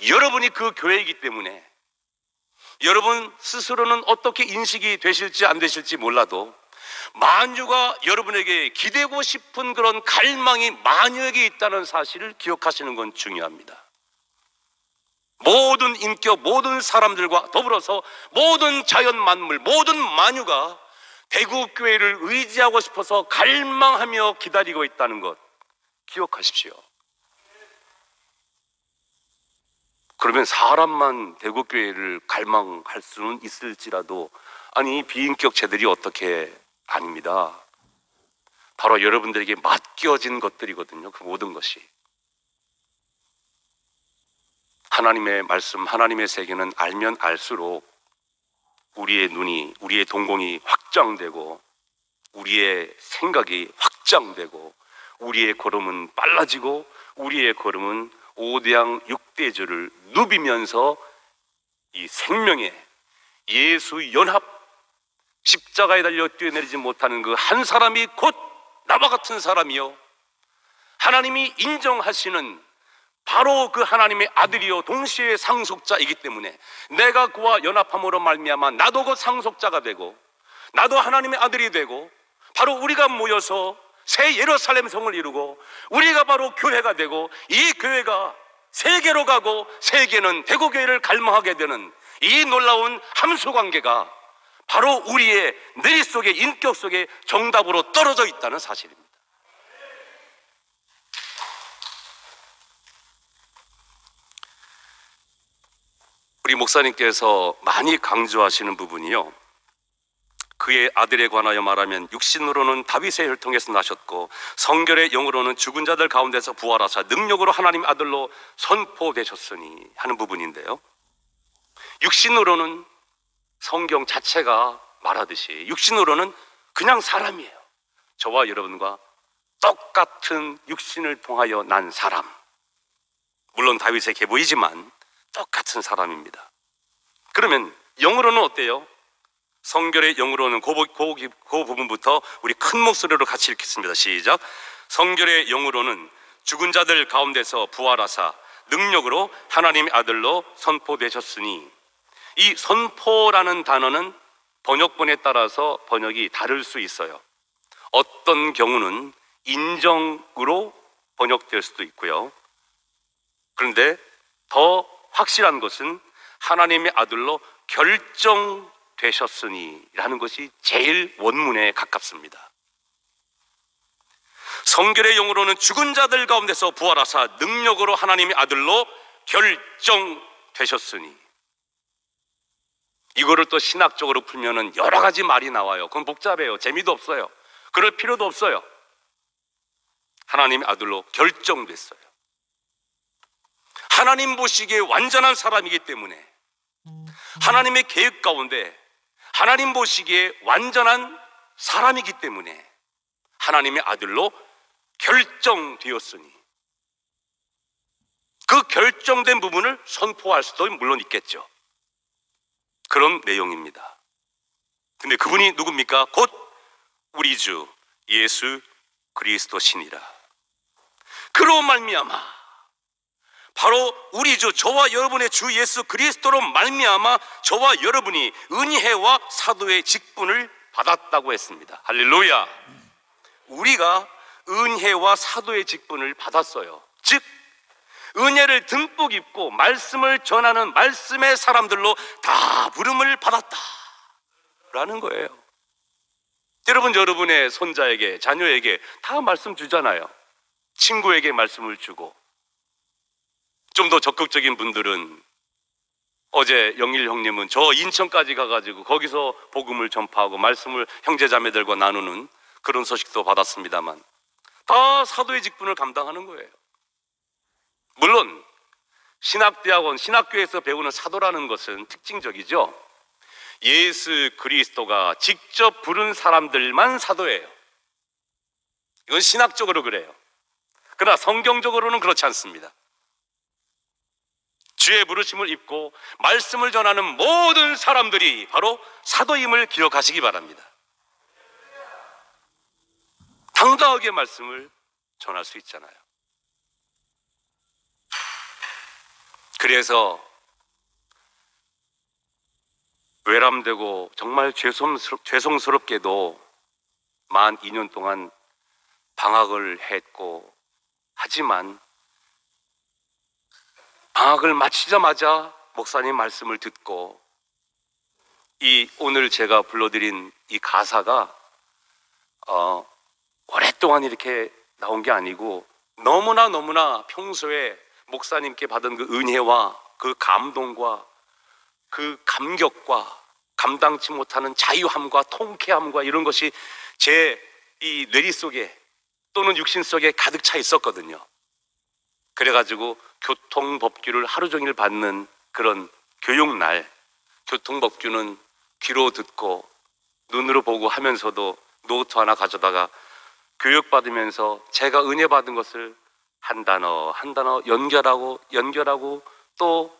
여러분이 그 교회이기 때문에 여러분 스스로는 어떻게 인식이 되실지 안 되실지 몰라도 만유가 여러분에게 기대고 싶은 그런 갈망이 만유에게 있다는 사실을 기억하시는 건 중요합니다. 모든 인격, 모든 사람들과 더불어서 모든 자연 만물, 모든 만유가 대구교회를 의지하고 싶어서 갈망하며 기다리고 있다는 것 기억하십시오. 그러면 사람만 대구교회를 갈망할 수는 있을지라도, 아니 비인격체들이 어떻게, 아닙니다. 바로 여러분들에게 맡겨진 것들이거든요. 그 모든 것이. 하나님의 말씀, 하나님의 세계는 알면 알수록 우리의 눈이, 우리의 동공이 확장되고, 우리의 생각이 확장되고, 우리의 걸음은 빨라지고, 우리의 걸음은 5대양 6대주를 누비면서 이 생명의 예수 연합, 십자가에 달려 뛰어내리지 못하는 그 한 사람이 곧 나와 같은 사람이요, 하나님이 인정하시는 바로 그 하나님의 아들이요 동시에 상속자이기 때문에 내가 그와 연합함으로 말미암아 나도 그 상속자가 되고, 나도 하나님의 아들이 되고, 바로 우리가 모여서 새 예루살렘 성을 이루고 우리가 바로 교회가 되고, 이 교회가 세계로 가고 세계는 대구교회를 갈망하게 되는 이 놀라운 함수관계가 바로 우리의 뇌 속에, 인격 속에 정답으로 떨어져 있다는 사실입니다. 우리 목사님께서 많이 강조하시는 부분이요, 그의 아들에 관하여 말하면 육신으로는 다윗의 혈통에서 나셨고 성결의 영으로는 죽은 자들 가운데서 부활하사 능력으로 하나님의 아들로 선포되셨으니 하는 부분인데요, 육신으로는 성경 자체가 말하듯이 육신으로는 그냥 사람이에요. 저와 여러분과 똑같은 육신을 통하여 난 사람, 물론 다윗의 계보이지만 똑같은 사람입니다. 그러면 영으로는 어때요? 성결의 영으로는 그 부분부터 우리 큰 목소리로 같이 읽겠습니다. 시작. 성결의 영으로는 죽은 자들 가운데서 부활하사 능력으로 하나님의 아들로 선포되셨으니, 이 선포라는 단어는 번역본에 따라서 번역이 다를 수 있어요. 어떤 경우는 인정으로 번역될 수도 있고요. 그런데 더 확실한 것은 하나님의 아들로 결정되셨으니 라는 것이 제일 원문에 가깝습니다. 성결의 영으로는 죽은 자들 가운데서 부활하사 능력으로 하나님의 아들로 결정되셨으니, 이거를 또 신학적으로 풀면은 여러 가지 말이 나와요. 그건 복잡해요. 재미도 없어요. 그럴 필요도 없어요. 하나님의 아들로 결정됐어요. 하나님 보시기에 완전한 사람이기 때문에, 하나님의 계획 가운데 하나님 보시기에 완전한 사람이기 때문에 하나님의 아들로 결정되었으니, 그 결정된 부분을 선포할 수도 물론 있겠죠. 그런 내용입니다. 근데 그분이 누굽니까? 곧 우리 주 예수 그리스도시니라. 그로 말미암아, 바로 우리 주, 저와 여러분의 주 예수 그리스도로 말미암아 저와 여러분이 은혜와 사도의 직분을 받았다고 했습니다. 할렐루야. 우리가 은혜와 사도의 직분을 받았어요. 즉 은혜를 듬뿍 입고 말씀을 전하는 말씀의 사람들로 다 부름을 받았다라는 거예요. 여러분, 여러분의 손자에게, 자녀에게 다 말씀 주잖아요. 친구에게 말씀을 주고. 좀 더 적극적인 분들은, 어제 영일 형님은 저 인천까지 가가지고 거기서 복음을 전파하고 말씀을 형제자매들과 나누는 그런 소식도 받았습니다만, 다 사도의 직분을 감당하는 거예요. 물론 신학대학원, 신학교에서 배우는 사도라는 것은 특징적이죠. 예수 그리스도가 직접 부른 사람들만 사도예요. 이건 신학적으로 그래요. 그러나 성경적으로는 그렇지 않습니다. 주의 부르심을 입고 말씀을 전하는 모든 사람들이 바로 사도임을 기억하시기 바랍니다. 당당하게 말씀을 전할 수 있잖아요. 그래서 외람되고 정말 죄송스럽게도 만 2년 동안 방학을 했고, 하지만 방학을 마치자마자 목사님 말씀을 듣고, 이 오늘 제가 불러드린 이 가사가 오랫동안 이렇게 나온 게 아니고 너무나 평소에 목사님께 받은 그 은혜와 그 감동과 그 감격과 감당치 못하는 자유함과 통쾌함과 이런 것이 제 이 뇌리 속에 또는 육신 속에 가득 차 있었거든요. 그래가지고 교통법규를 하루 종일 받는 그런 교육날, 교통법규는 귀로 듣고 눈으로 보고 하면서도 노트 하나 가져다가 교육받으면서 제가 은혜 받은 것을 한 단어 한 단어 연결하고 또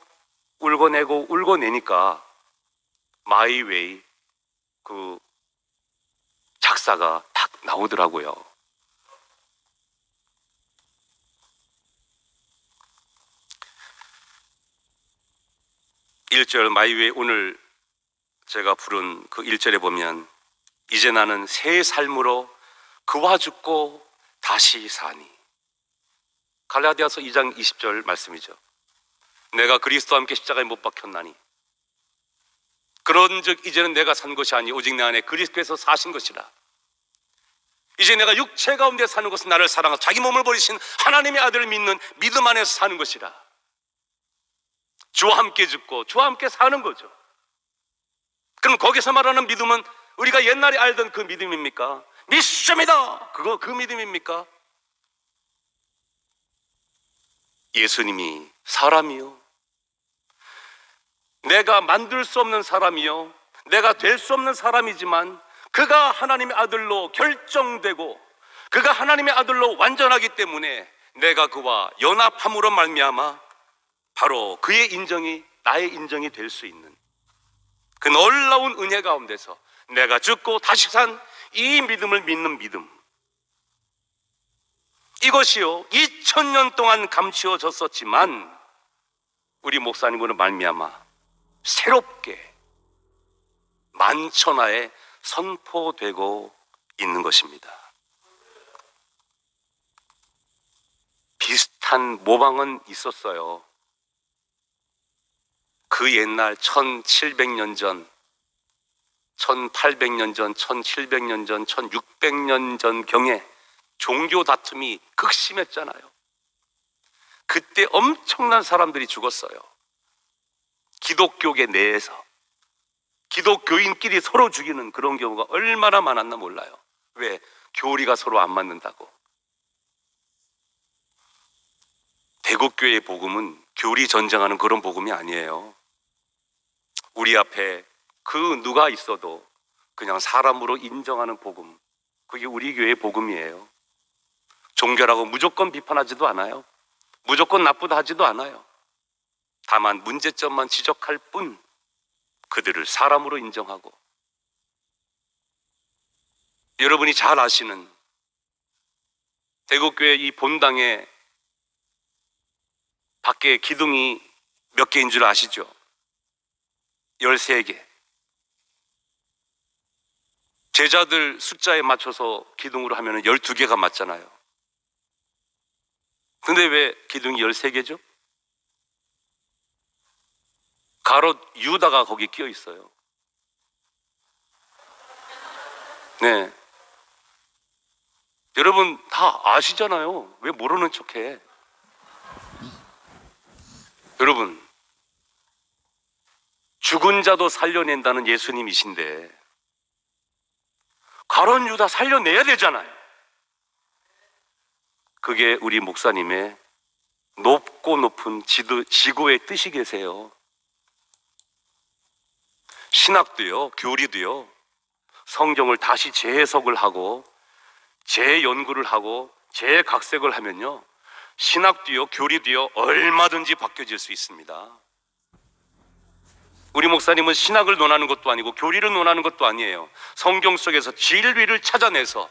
울고내니까 마이 웨이 그 작사가 딱 나오더라고요. 일절 마이 웨이, 오늘 제가 부른 그 1절에 보면, 이제 나는 새 삶으로 그와 죽고 다시 사니. 갈라디아서 2장 20절 말씀이죠. 내가 그리스도와 함께 십자가에 못 박혔나니 그런즉 이제는 내가 산 것이 아니 오직 내 안에 그리스도께서 사신 것이라. 이제 내가 육체 가운데 사는 것은 나를 사랑하사 자기 몸을 버리신 하나님의 아들을 믿는 믿음 안에서 사는 것이라. 주와 함께 죽고 주와 함께 사는 거죠. 그럼 거기서 말하는 믿음은 우리가 옛날에 알던 그 믿음입니까? 믿습니다. 그 믿음입니까? 예수님이 사람이요, 내가 만들 수 없는 사람이요, 내가 될 수 없는 사람이지만 그가 하나님의 아들로 결정되고 그가 하나님의 아들로 완전하기 때문에 내가 그와 연합함으로 말미암아 바로 그의 인정이 나의 인정이 될 수 있는 그 놀라운 은혜 가운데서 내가 죽고 다시 산 이 믿음을 믿는 믿음, 이것이요 2000년 동안 감추어졌었지만 우리 목사님으로 말미암아 새롭게 만천하에 선포되고 있는 것입니다. 비슷한 모방은 있었어요. 그 옛날 1700년 전, 1800년 전, 1700년 전, 1600년 전경에 종교 다툼이 극심했잖아요. 그때 엄청난 사람들이 죽었어요. 기독교계 내에서 기독교인끼리 서로 죽이는 그런 경우가 얼마나 많았나 몰라요. 왜? 교리가 서로 안 맞는다고. 대국교의 복음은 교리 전쟁하는 그런 복음이 아니에요. 우리 앞에 그 누가 있어도 그냥 사람으로 인정하는 복음, 그게 우리 교회의 복음이에요. 종교라고 무조건 비판하지도 않아요. 무조건 나쁘다 하지도 않아요. 다만 문제점만 지적할 뿐 그들을 사람으로 인정하고, 여러분이 잘 아시는 대국교회 이 본당에 밖에 기둥이 몇 개인 줄 아시죠? 13개. 제자들 숫자에 맞춰서 기둥으로 하면 12개가 맞잖아요. 근데 왜 기둥이 13개죠? 가롯 유다가 거기 끼어 있어요. 네. 여러분 다 아시잖아요. 왜 모르는 척해? 여러분, 죽은 자도 살려낸다는 예수님이신데 가롯 유다 살려내야 되잖아요. 그게 우리 목사님의 높고 높은 지구의 뜻이 계세요. 신학도요, 교리도요, 성경을 다시 재해석을 하고 재연구를 하고 재각색을 하면요, 신학도요, 교리도요, 얼마든지 바뀌어질 수 있습니다. 우리 목사님은 신학을 논하는 것도 아니고 교리를 논하는 것도 아니에요. 성경 속에서 진리를 찾아내서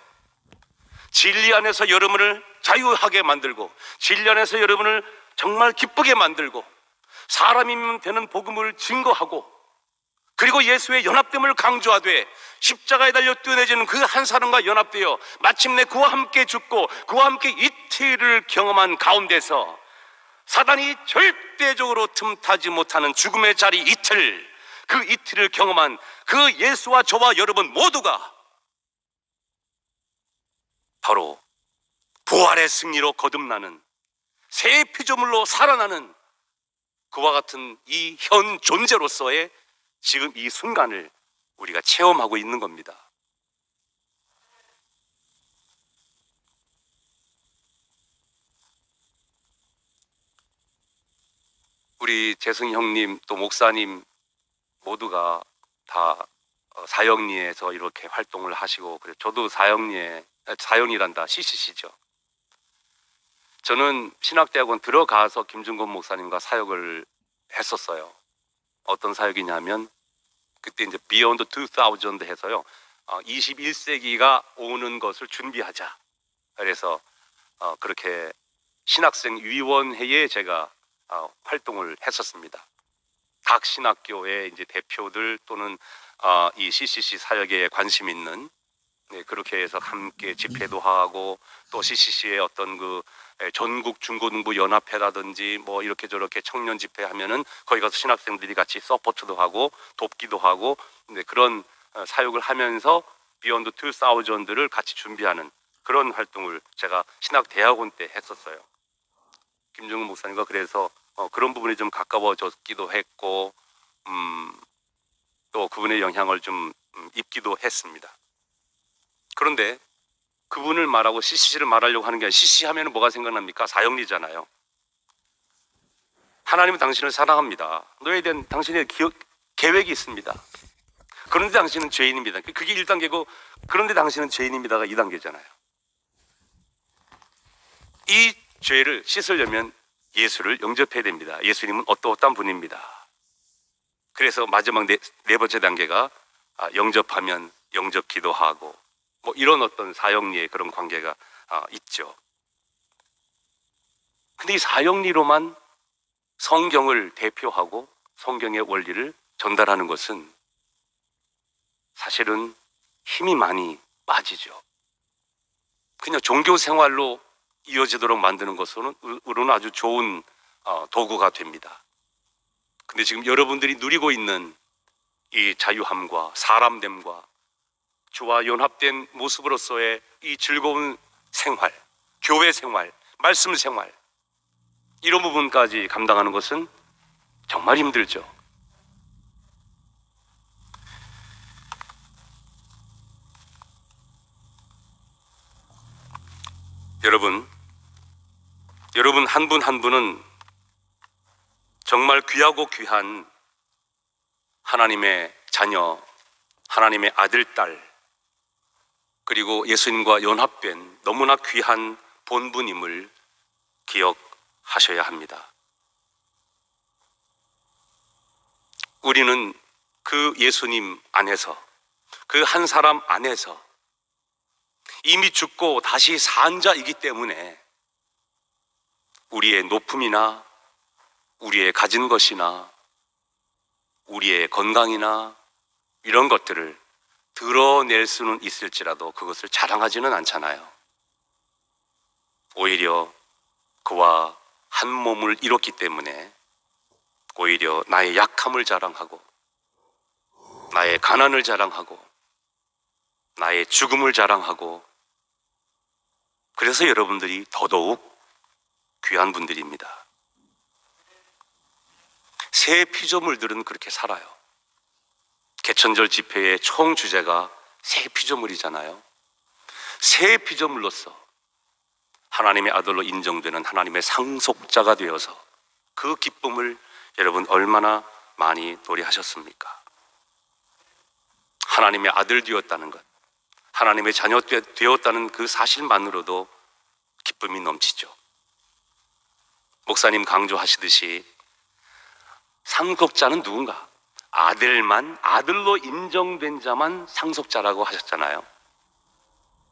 진리 안에서 여러분을 자유하게 만들고 진리 안에서 여러분을 정말 기쁘게 만들고 사람이면 되는 복음을 증거하고, 그리고 예수의 연합됨을 강조하되 십자가에 달려 뛰어내지는 그 한 사람과 연합되어 마침내 그와 함께 죽고 그와 함께 이틀을 경험한 가운데서 사단이 절대적으로 틈타지 못하는 죽음의 자리 이틀, 그 이틀을 경험한 그 예수와 저와 여러분 모두가 바로 부활의 승리로 거듭나는 새 피조물로 살아나는 그와 같은 이 현 존재로서의 지금 이 순간을 우리가 체험하고 있는 겁니다. 우리 재승 형님 또 목사님 모두가 다 사형리에서 이렇게 활동을 하시고, 그래서 저도 사형리란다 CCC죠. 저는 신학대학원 들어가서 김준건 목사님과 사역을 했었어요. 어떤 사역이냐면 그때 이제 Beyond 2000 해서요, 21세기가 오는 것을 준비하자. 그래서 그렇게 신학생 위원회에 제가 활동을 했었습니다. 각 신학교의 이제 대표들 또는 이 CCC 사역에 관심 있는, 네, 그렇게 해서 함께 집회도 하고, 또 CCC의 어떤 그 전국 중고등부 연합회라든지 뭐 이렇게 저렇게 청년 집회 하면은 거기 가서 신학생들이 같이 서포트도 하고 돕기도 하고, 네, 그런 사역을 하면서 비욘드 2000들을 같이 준비하는 그런 활동을 제가 신학대학원 때 했었어요. 김종근 목사님과 그래서 그런 부분에 좀 가까워졌기도 했고, 또 그분의 영향을 좀 입기도 했습니다. 그런데 그분을 말하고 CCC를 말하려고 하는 게 아니라, CCC 하면 뭐가 생각납니까? 사형리잖아요. 하나님은 당신을 사랑합니다. 너에 대한 당신의 계획이 있습니다. 그런데 당신은 죄인입니다. 그게 1단계고, 그런데 당신은 죄인입니다가 2단계잖아요. 이 죄를 씻으려면 예수를 영접해야 됩니다. 예수님은 어떠한 분입니다. 그래서 마지막 네 번째 단계가 영접하면 영접 기도하고 뭐 이런 어떤 사형리의 그런 관계가 있죠. 근데 이 사형리로만 성경을 대표하고 성경의 원리를 전달하는 것은 사실은 힘이 많이 빠지죠. 그냥 종교 생활로 이어지도록 만드는 것으로는 아주 좋은 도구가 됩니다. 근데 지금 여러분들이 누리고 있는 이 자유함과 사람됨과 주와 연합된 모습으로서의 이 즐거운 생활, 교회 생활, 말씀 생활, 이런 부분까지 감당하는 것은 정말 힘들죠. 여러분 한 분 한 분은 정말 귀하고 귀한 하나님의 자녀, 하나님의 아들, 딸, 그리고 예수님과 연합된 너무나 귀한 본분임을 기억하셔야 합니다. 우리는 그 예수님 안에서, 그 한 사람 안에서 이미 죽고 다시 산 자이기 때문에 우리의 높음이나 우리의 가진 것이나 우리의 건강이나 이런 것들을 드러낼 수는 있을지라도 그것을 자랑하지는 않잖아요. 오히려 그와 한 몸을 이뤘기 때문에 오히려 나의 약함을 자랑하고 나의 가난을 자랑하고 나의 죽음을 자랑하고, 그래서 여러분들이 더더욱 귀한 분들입니다. 새 피조물들은 그렇게 살아요. 개천절 집회의 총 주제가 새 피조물이잖아요. 새 피조물로서 하나님의 아들로 인정되는 하나님의 상속자가 되어서 그 기쁨을 여러분 얼마나 많이 노래하셨습니까? 하나님의 아들 되었다는 것, 하나님의 자녀 되었다는 그 사실만으로도 기쁨이 넘치죠. 목사님 강조하시듯이 상속자는 누군가? 아들로 인정된 자만 상속자라고 하셨잖아요.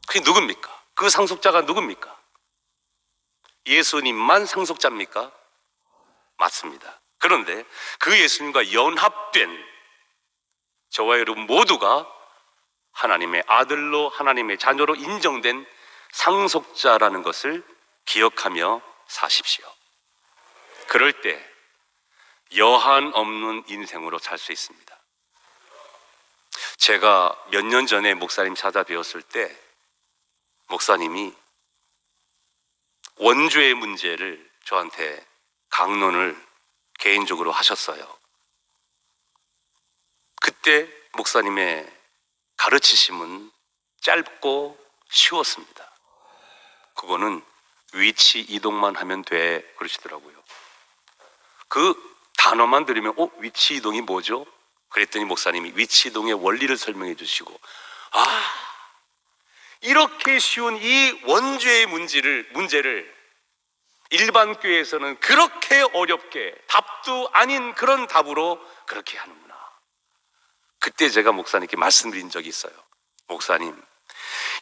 그게 누굽니까? 그 상속자가 누굽니까? 예수님만 상속자입니까? 맞습니다. 그런데 그 예수님과 연합된 저와 여러분 모두가 하나님의 아들로, 하나님의 자녀로 인정된 상속자라는 것을 기억하며 사십시오. 그럴 때 여한 없는 인생으로 살 수 있습니다. 제가 몇 년 전에 목사님 찾아뵈었을 때 목사님이 원죄의 문제를 저한테 강론을 개인적으로 하셨어요. 그때 목사님의 가르치심은 짧고 쉬웠습니다. 그거는 위치 이동만 하면 돼 그러시더라고요. 그 단어만 들으면 위치 이동이 뭐죠? 그랬더니 목사님이 위치 이동의 원리를 설명해 주시고, 이렇게 쉬운 이 원죄의 문제를 일반 교회에서는 그렇게 어렵게 답도 아닌 그런 답으로 그렇게 하는구나. 그때 제가 목사님께 말씀드린 적이 있어요. 목사님,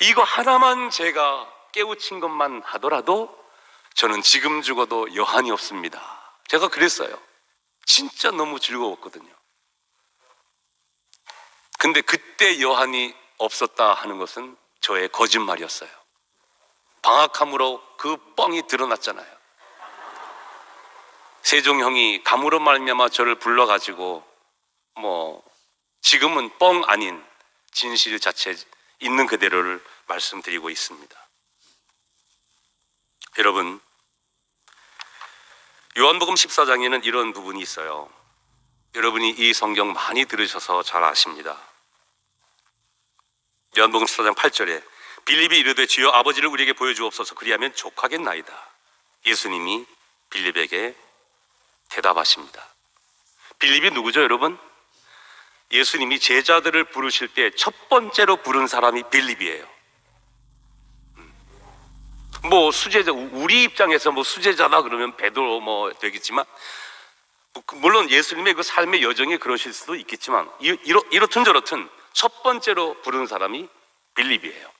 이거 하나만 제가 깨우친 것만 하더라도 저는 지금 죽어도 여한이 없습니다. 제가 그랬어요. 진짜 너무 즐거웠거든요. 근데 그때 여한이 없었다 하는 것은 저의 거짓말이었어요. 방학함으로 그 뻥이 드러났잖아요. 세종형이 감으로 말미암아 저를 불러가지고 지금은 뻥 아닌 진실 자체 있는 그대로를 말씀드리고 있습니다. 여러분, 요한복음 14장에는 이런 부분이 있어요. 여러분이 이 성경 많이 들으셔서 잘 아십니다. 요한복음 14장 8절에 빌립이 이르되 주여 아버지를 우리에게 보여주옵소서 그리하면 족하겠나이다. 예수님이 빌립에게 대답하십니다. 빌립이 누구죠, 여러분? 예수님이 제자들을 부르실 때 첫 번째로 부른 사람이 빌립이에요. 수제자, 우리 입장에서 수제자다 그러면 베드로 되겠지만 물론 예수님의 그 삶의 여정이 그러실 수도 있겠지만 이렇든 저렇든 첫 번째로 부르는 사람이 빌립이에요.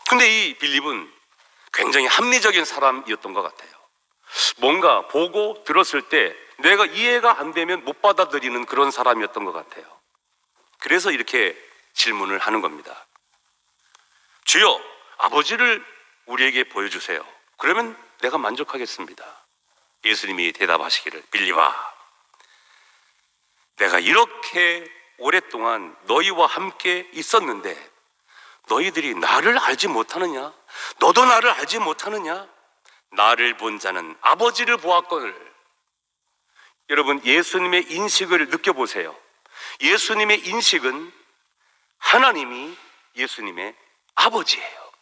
근데 이 빌립은 굉장히 합리적인 사람이었던 것 같아요. 뭔가 보고 들었을 때 내가 이해가 안 되면 못 받아들이는 그런 사람이었던 것 같아요. 그래서 이렇게 질문을 하는 겁니다. 주여, 아버지를 우리에게 보여주세요. 그러면 내가 만족하겠습니다. 예수님이 대답하시기를, 빌립아, 내가 이렇게 오랫동안 너희와 함께 있었는데 너희들이 나를 알지 못하느냐? 너도 나를 알지 못하느냐? 나를 본 자는 아버지를 보았거늘. 여러분, 예수님의 인식을 느껴보세요. 예수님의 인식은 하나님이 예수님의 아버지예요.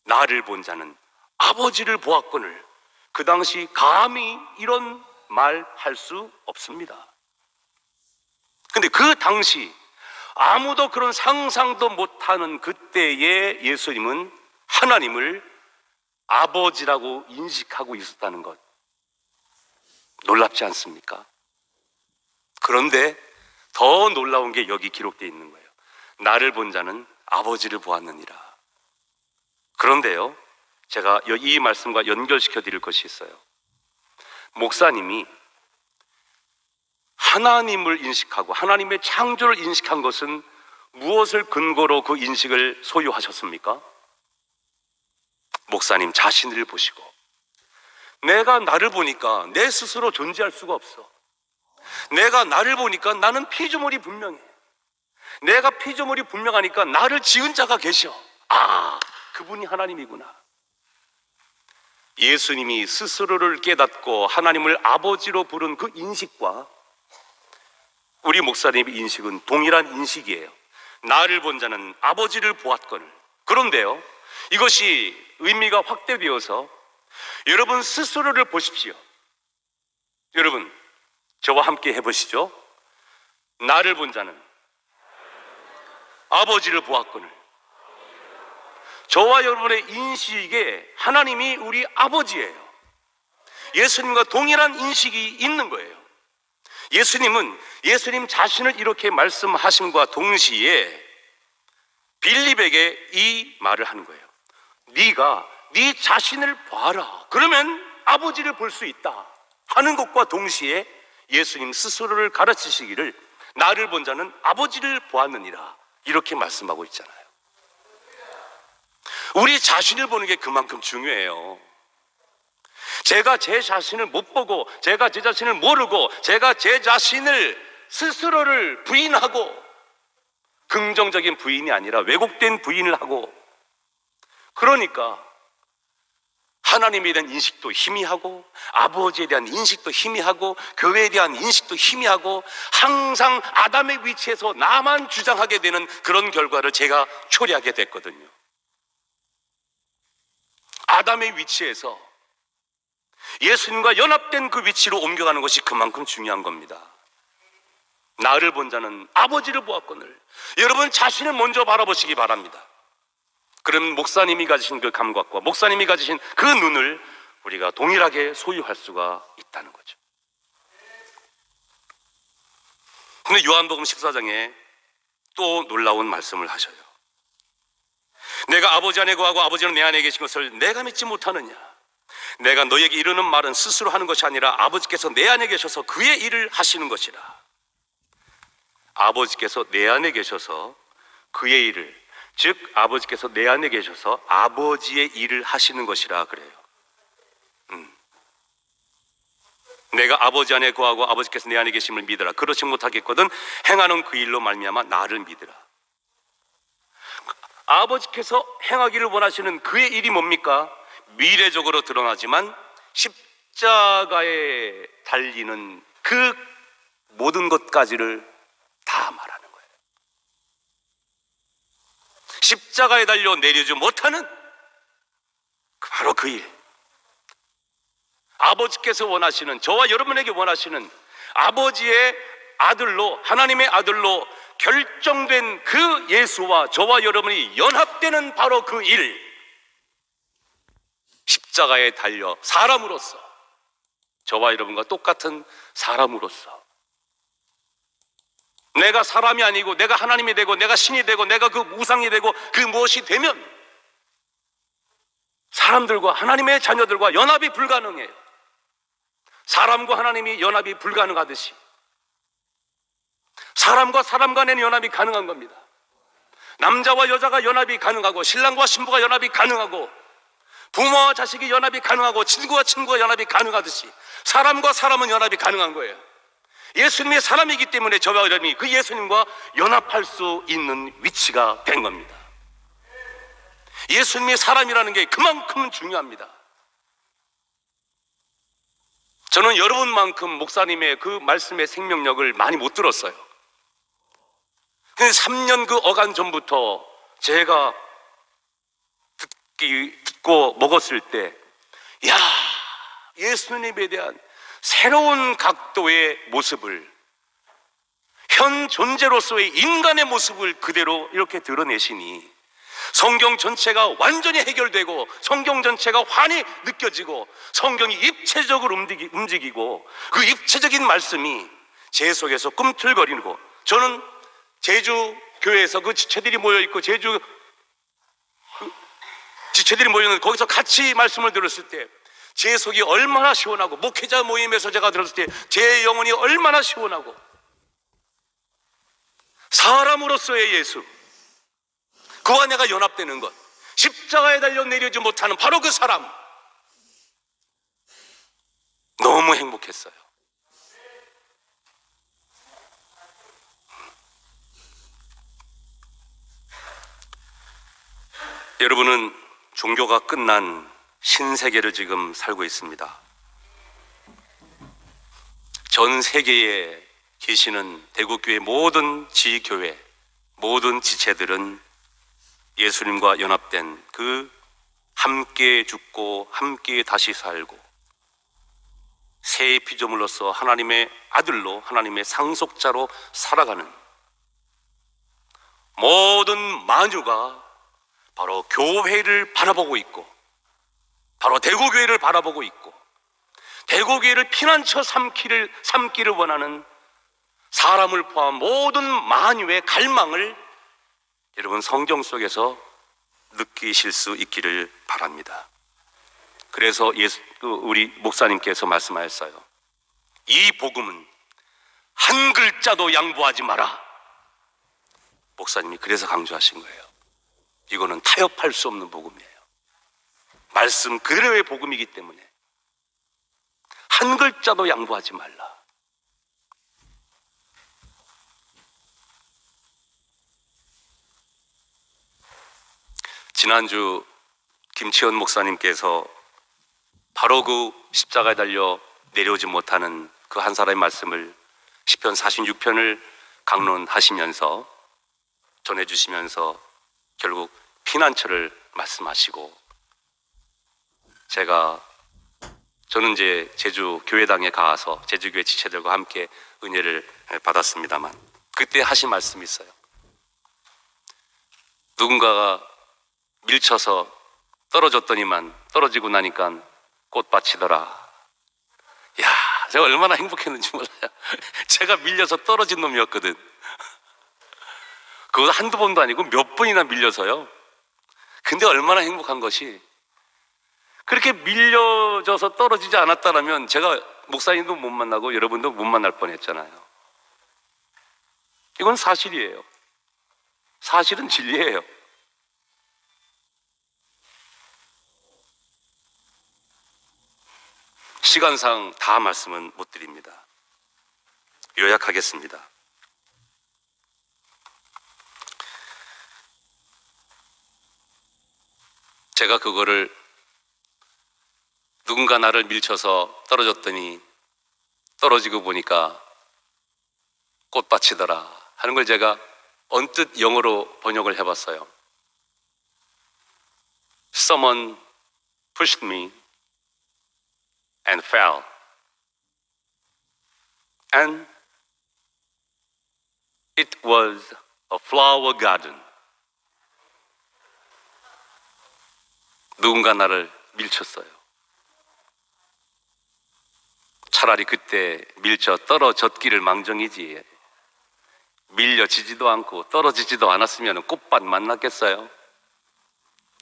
나를 본 자는 아버지를 보았거늘. 그 당시 감히 이런 말 할 수 없습니다. 근데 그 당시 아무도 그런 상상도 못하는 그때의 예수님은 하나님을 아버지라고 인식하고 있었다는 것, 놀랍지 않습니까? 그런데 더 놀라운 게 여기 기록되어 있는 거예요. 나를 본 자는 아버지를 보았느니라. 그런데요, 제가 이 말씀과 연결시켜 드릴 것이 있어요. 목사님이 하나님을 인식하고 하나님의 창조를 인식한 것은 무엇을 근거로 그 인식을 소유하셨습니까? 목사님 자신을 보시고, 내가 나를 보니까 내 스스로 존재할 수가 없어. 내가 나를 보니까 나는 피조물이 분명해. 내가 피조물이 분명하니까 나를 지은 자가 계셔. 아, 그분이 하나님이구나. 예수님이 스스로를 깨닫고 하나님을 아버지로 부른 그 인식과 우리 목사님의 인식은 동일한 인식이에요. 나를 본 자는 아버지를 보았거늘. 그런데요, 이것이 의미가 확대되어서 여러분 스스로를 보십시오. 여러분, 저와 함께 해보시죠. 나를 본 자는 아버지를 보았거늘. 저와 여러분의 인식에 하나님이 우리 아버지예요. 예수님과 동일한 인식이 있는 거예요. 예수님은 예수님 자신을 이렇게 말씀하심과 동시에 빌립에게 이 말을 하는 거예요. 네가 네 자신을 봐라. 그러면 아버지를 볼 수 있다 하는 것과 동시에 예수님 스스로를 가르치시기를 나를 본 자는 아버지를 보았느니라 이렇게 말씀하고 있잖아요. 우리 자신을 보는 게 그만큼 중요해요. 제가 제 자신을 못 보고, 제가 제 자신을 모르고, 제가 제 자신을 스스로를 부인하고, 긍정적인 부인이 아니라 왜곡된 부인을 하고, 그러니까 하나님에 대한 인식도 희미하고, 아버지에 대한 인식도 희미하고, 교회에 대한 인식도 희미하고, 항상 아담의 위치에서 나만 주장하게 되는 그런 결과를 제가 초래하게 됐거든요. 아담의 위치에서 예수님과 연합된 그 위치로 옮겨가는 것이 그만큼 중요한 겁니다. 나를 본 자는 아버지를 보았거늘. 여러분 자신을 먼저 바라보시기 바랍니다. 그럼 목사님이 가지신 그 감각과 목사님이 가지신 그 눈을 우리가 동일하게 소유할 수가 있다는 거죠. 근데 요한복음 14장에 또 놀라운 말씀을 하셔요. 내가 아버지 안에 거하고 아버지는 내 안에 계신 것을 내가 믿지 못하느냐? 내가 너에게 이르는 말은 스스로 하는 것이 아니라 아버지께서 내 안에 계셔서 그의 일을 하시는 것이라. 아버지께서 내 안에 계셔서 그의 일을, 즉 아버지께서 내 안에 계셔서 아버지의 일을 하시는 것이라 그래요. 내가 아버지 안에 거하고 아버지께서 내 안에 계심을 믿으라. 그렇지 못하겠거든 행하는 그 일로 말미암아 나를 믿으라. 아버지께서 행하기를 원하시는 그의 일이 뭡니까? 미래적으로 드러나지만 십자가에 달리는 그 모든 것까지를 다 말하는 거예요. 십자가에 달려 내리지 못하는 바로 그 일, 아버지께서 원하시는, 저와 여러분에게 원하시는 아버지의 아들로, 하나님의 아들로 결정된 그 예수와 저와 여러분이 연합되는 바로 그 일, 십자가에 달려 사람으로서, 저와 여러분과 똑같은 사람으로서, 내가 사람이 아니고 내가 하나님이 되고 내가 신이 되고 내가 그 우상이 되고 그 무엇이 되면 사람들과 하나님의 자녀들과 연합이 불가능해요. 사람과 하나님이 연합이 불가능하듯이 사람과 사람 간의 연합이 가능한 겁니다. 남자와 여자가 연합이 가능하고, 신랑과 신부가 연합이 가능하고, 부모와 자식이 연합이 가능하고, 친구와 친구가 연합이 가능하듯이 사람과 사람은 연합이 가능한 거예요. 예수님이 사람이기 때문에 저와 여러분이 그 예수님과 연합할 수 있는 위치가 된 겁니다. 예수님이 사람이라는 게 그만큼 중요합니다. 저는 여러분만큼 목사님의 그 말씀의 생명력을 많이 못 들었어요. 근데 3년 그 어간 전부터 제가 듣고 먹었을 때, 야, 예수님에 대한 새로운 각도의 모습을, 현 존재로서의 인간의 모습을 그대로 이렇게 드러내시니 성경 전체가 완전히 해결되고, 성경 전체가 환히 느껴지고, 성경이 입체적으로 움직이고, 그 입체적인 말씀이 제 속에서 꿈틀거리고, 저는 제주 교회에서 그 지체들이 모여있고, 제주 지체들이 모여있는 거기서 같이 말씀을 들었을 때 제 속이 얼마나 시원하고, 목회자 모임에서 제가 들었을 때 제 영혼이 얼마나 시원하고, 사람으로서의 예수, 그와 내가 연합되는 것, 십자가에 달려 내리지 못하는 바로 그 사람, 너무 행복했어요. 여러분은 종교가 끝난 신세계를 지금 살고 있습니다. 전 세계에 계시는 대구교회 모든 지교회, 모든 지체들은 예수님과 연합된 그 함께 죽고 함께 다시 살고 새 피조물로서 하나님의 아들로, 하나님의 상속자로 살아가는 모든 만유가 바로 교회를 바라보고 있고, 바로 대구교회를 바라보고 있고, 대구교회를 피난처 삼기를 원하는 사람을 포함한 모든 만유의 갈망을 여러분 성경 속에서 느끼실 수 있기를 바랍니다. 그래서 우리 목사님께서 말씀하셨어요. 이 복음은 한 글자도 양보하지 마라. 목사님이 그래서 강조하신 거예요. 이거는 타협할 수 없는 복음이에요. 말씀 그대로의 복음이기 때문에 한 글자도 양보하지 말라. 지난주 김치현 목사님께서 바로 그 십자가에 달려 내려오지 못하는 그 한 사람의 말씀을 시편 46편을 강론하시면서 전해주시면서 결국 피난처를 말씀하시고, 저는 이제 제주 교회당에 가서 제주교회 지체들과 함께 은혜를 받았습니다만, 그때 하신 말씀이 있어요. 누군가가 밀쳐서 떨어졌더니만 떨어지고 나니까 꽃밭이더라. 야, 제가 얼마나 행복했는지 몰라요. 제가 밀려서 떨어진 놈이었거든. 그거 한두 번도 아니고 몇 번이나 밀려서요. 근데 얼마나 행복한 것이, 그렇게 밀려져서 떨어지지 않았다면 제가 목사님도 못 만나고 여러분도 못 만날 뻔했잖아요. 이건 사실이에요. 사실은 진리예요. 시간상 다 말씀은 못 드립니다. 요약하겠습니다. 제가 그거를 누군가 나를 밀쳐서 떨어졌더니 떨어지고 보니까 꽃밭이더라 하는 걸 제가 언뜻 영어로 번역을 해봤어요. Someone pushed me and fell, and it was a flower garden. 누군가 나를 밀쳤어요. 차라리 그때 밀쳐 떨어졌기를 망정이지, 밀려지지도 않고 떨어지지도 않았으면 꽃밭 만났겠어요?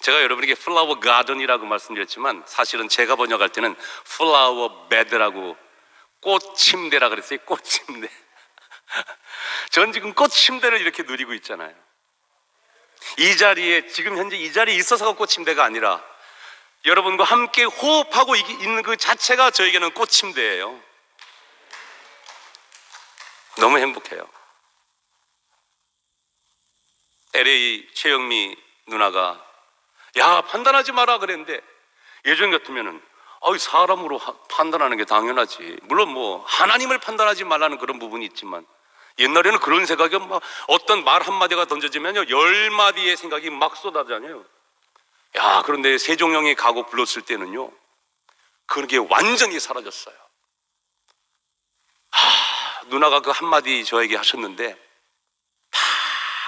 제가 여러분에게 플라워 가든이라고 말씀드렸지만 사실은 제가 번역할 때는 플라워 베드라고, 꽃침대라 그랬어요. 꽃침대. 전 지금 꽃침대를 이렇게 누리고 있잖아요. 이 자리에, 지금 현재 이 자리에 있어서가 꽃침대가 아니라 여러분과 함께 호흡하고 있는 그 자체가 저에게는 꽃침대예요. 너무 행복해요. LA 최영미 누나가 야, 판단하지 마라 그랬는데, 예전 같으면은 사람으로 판단하는 게 당연하지, 물론 뭐 하나님을 판단하지 말라는 그런 부분이 있지만, 옛날에는 그런 생각이 막, 어떤 말 한마디가 던져지면요 10마디의 생각이 막 쏟아지잖아요. 야, 그런데 세종영이 가고 불렀을 때는요 그런 게 완전히 사라졌어요. 누나가 그 한마디 저에게 하셨는데 다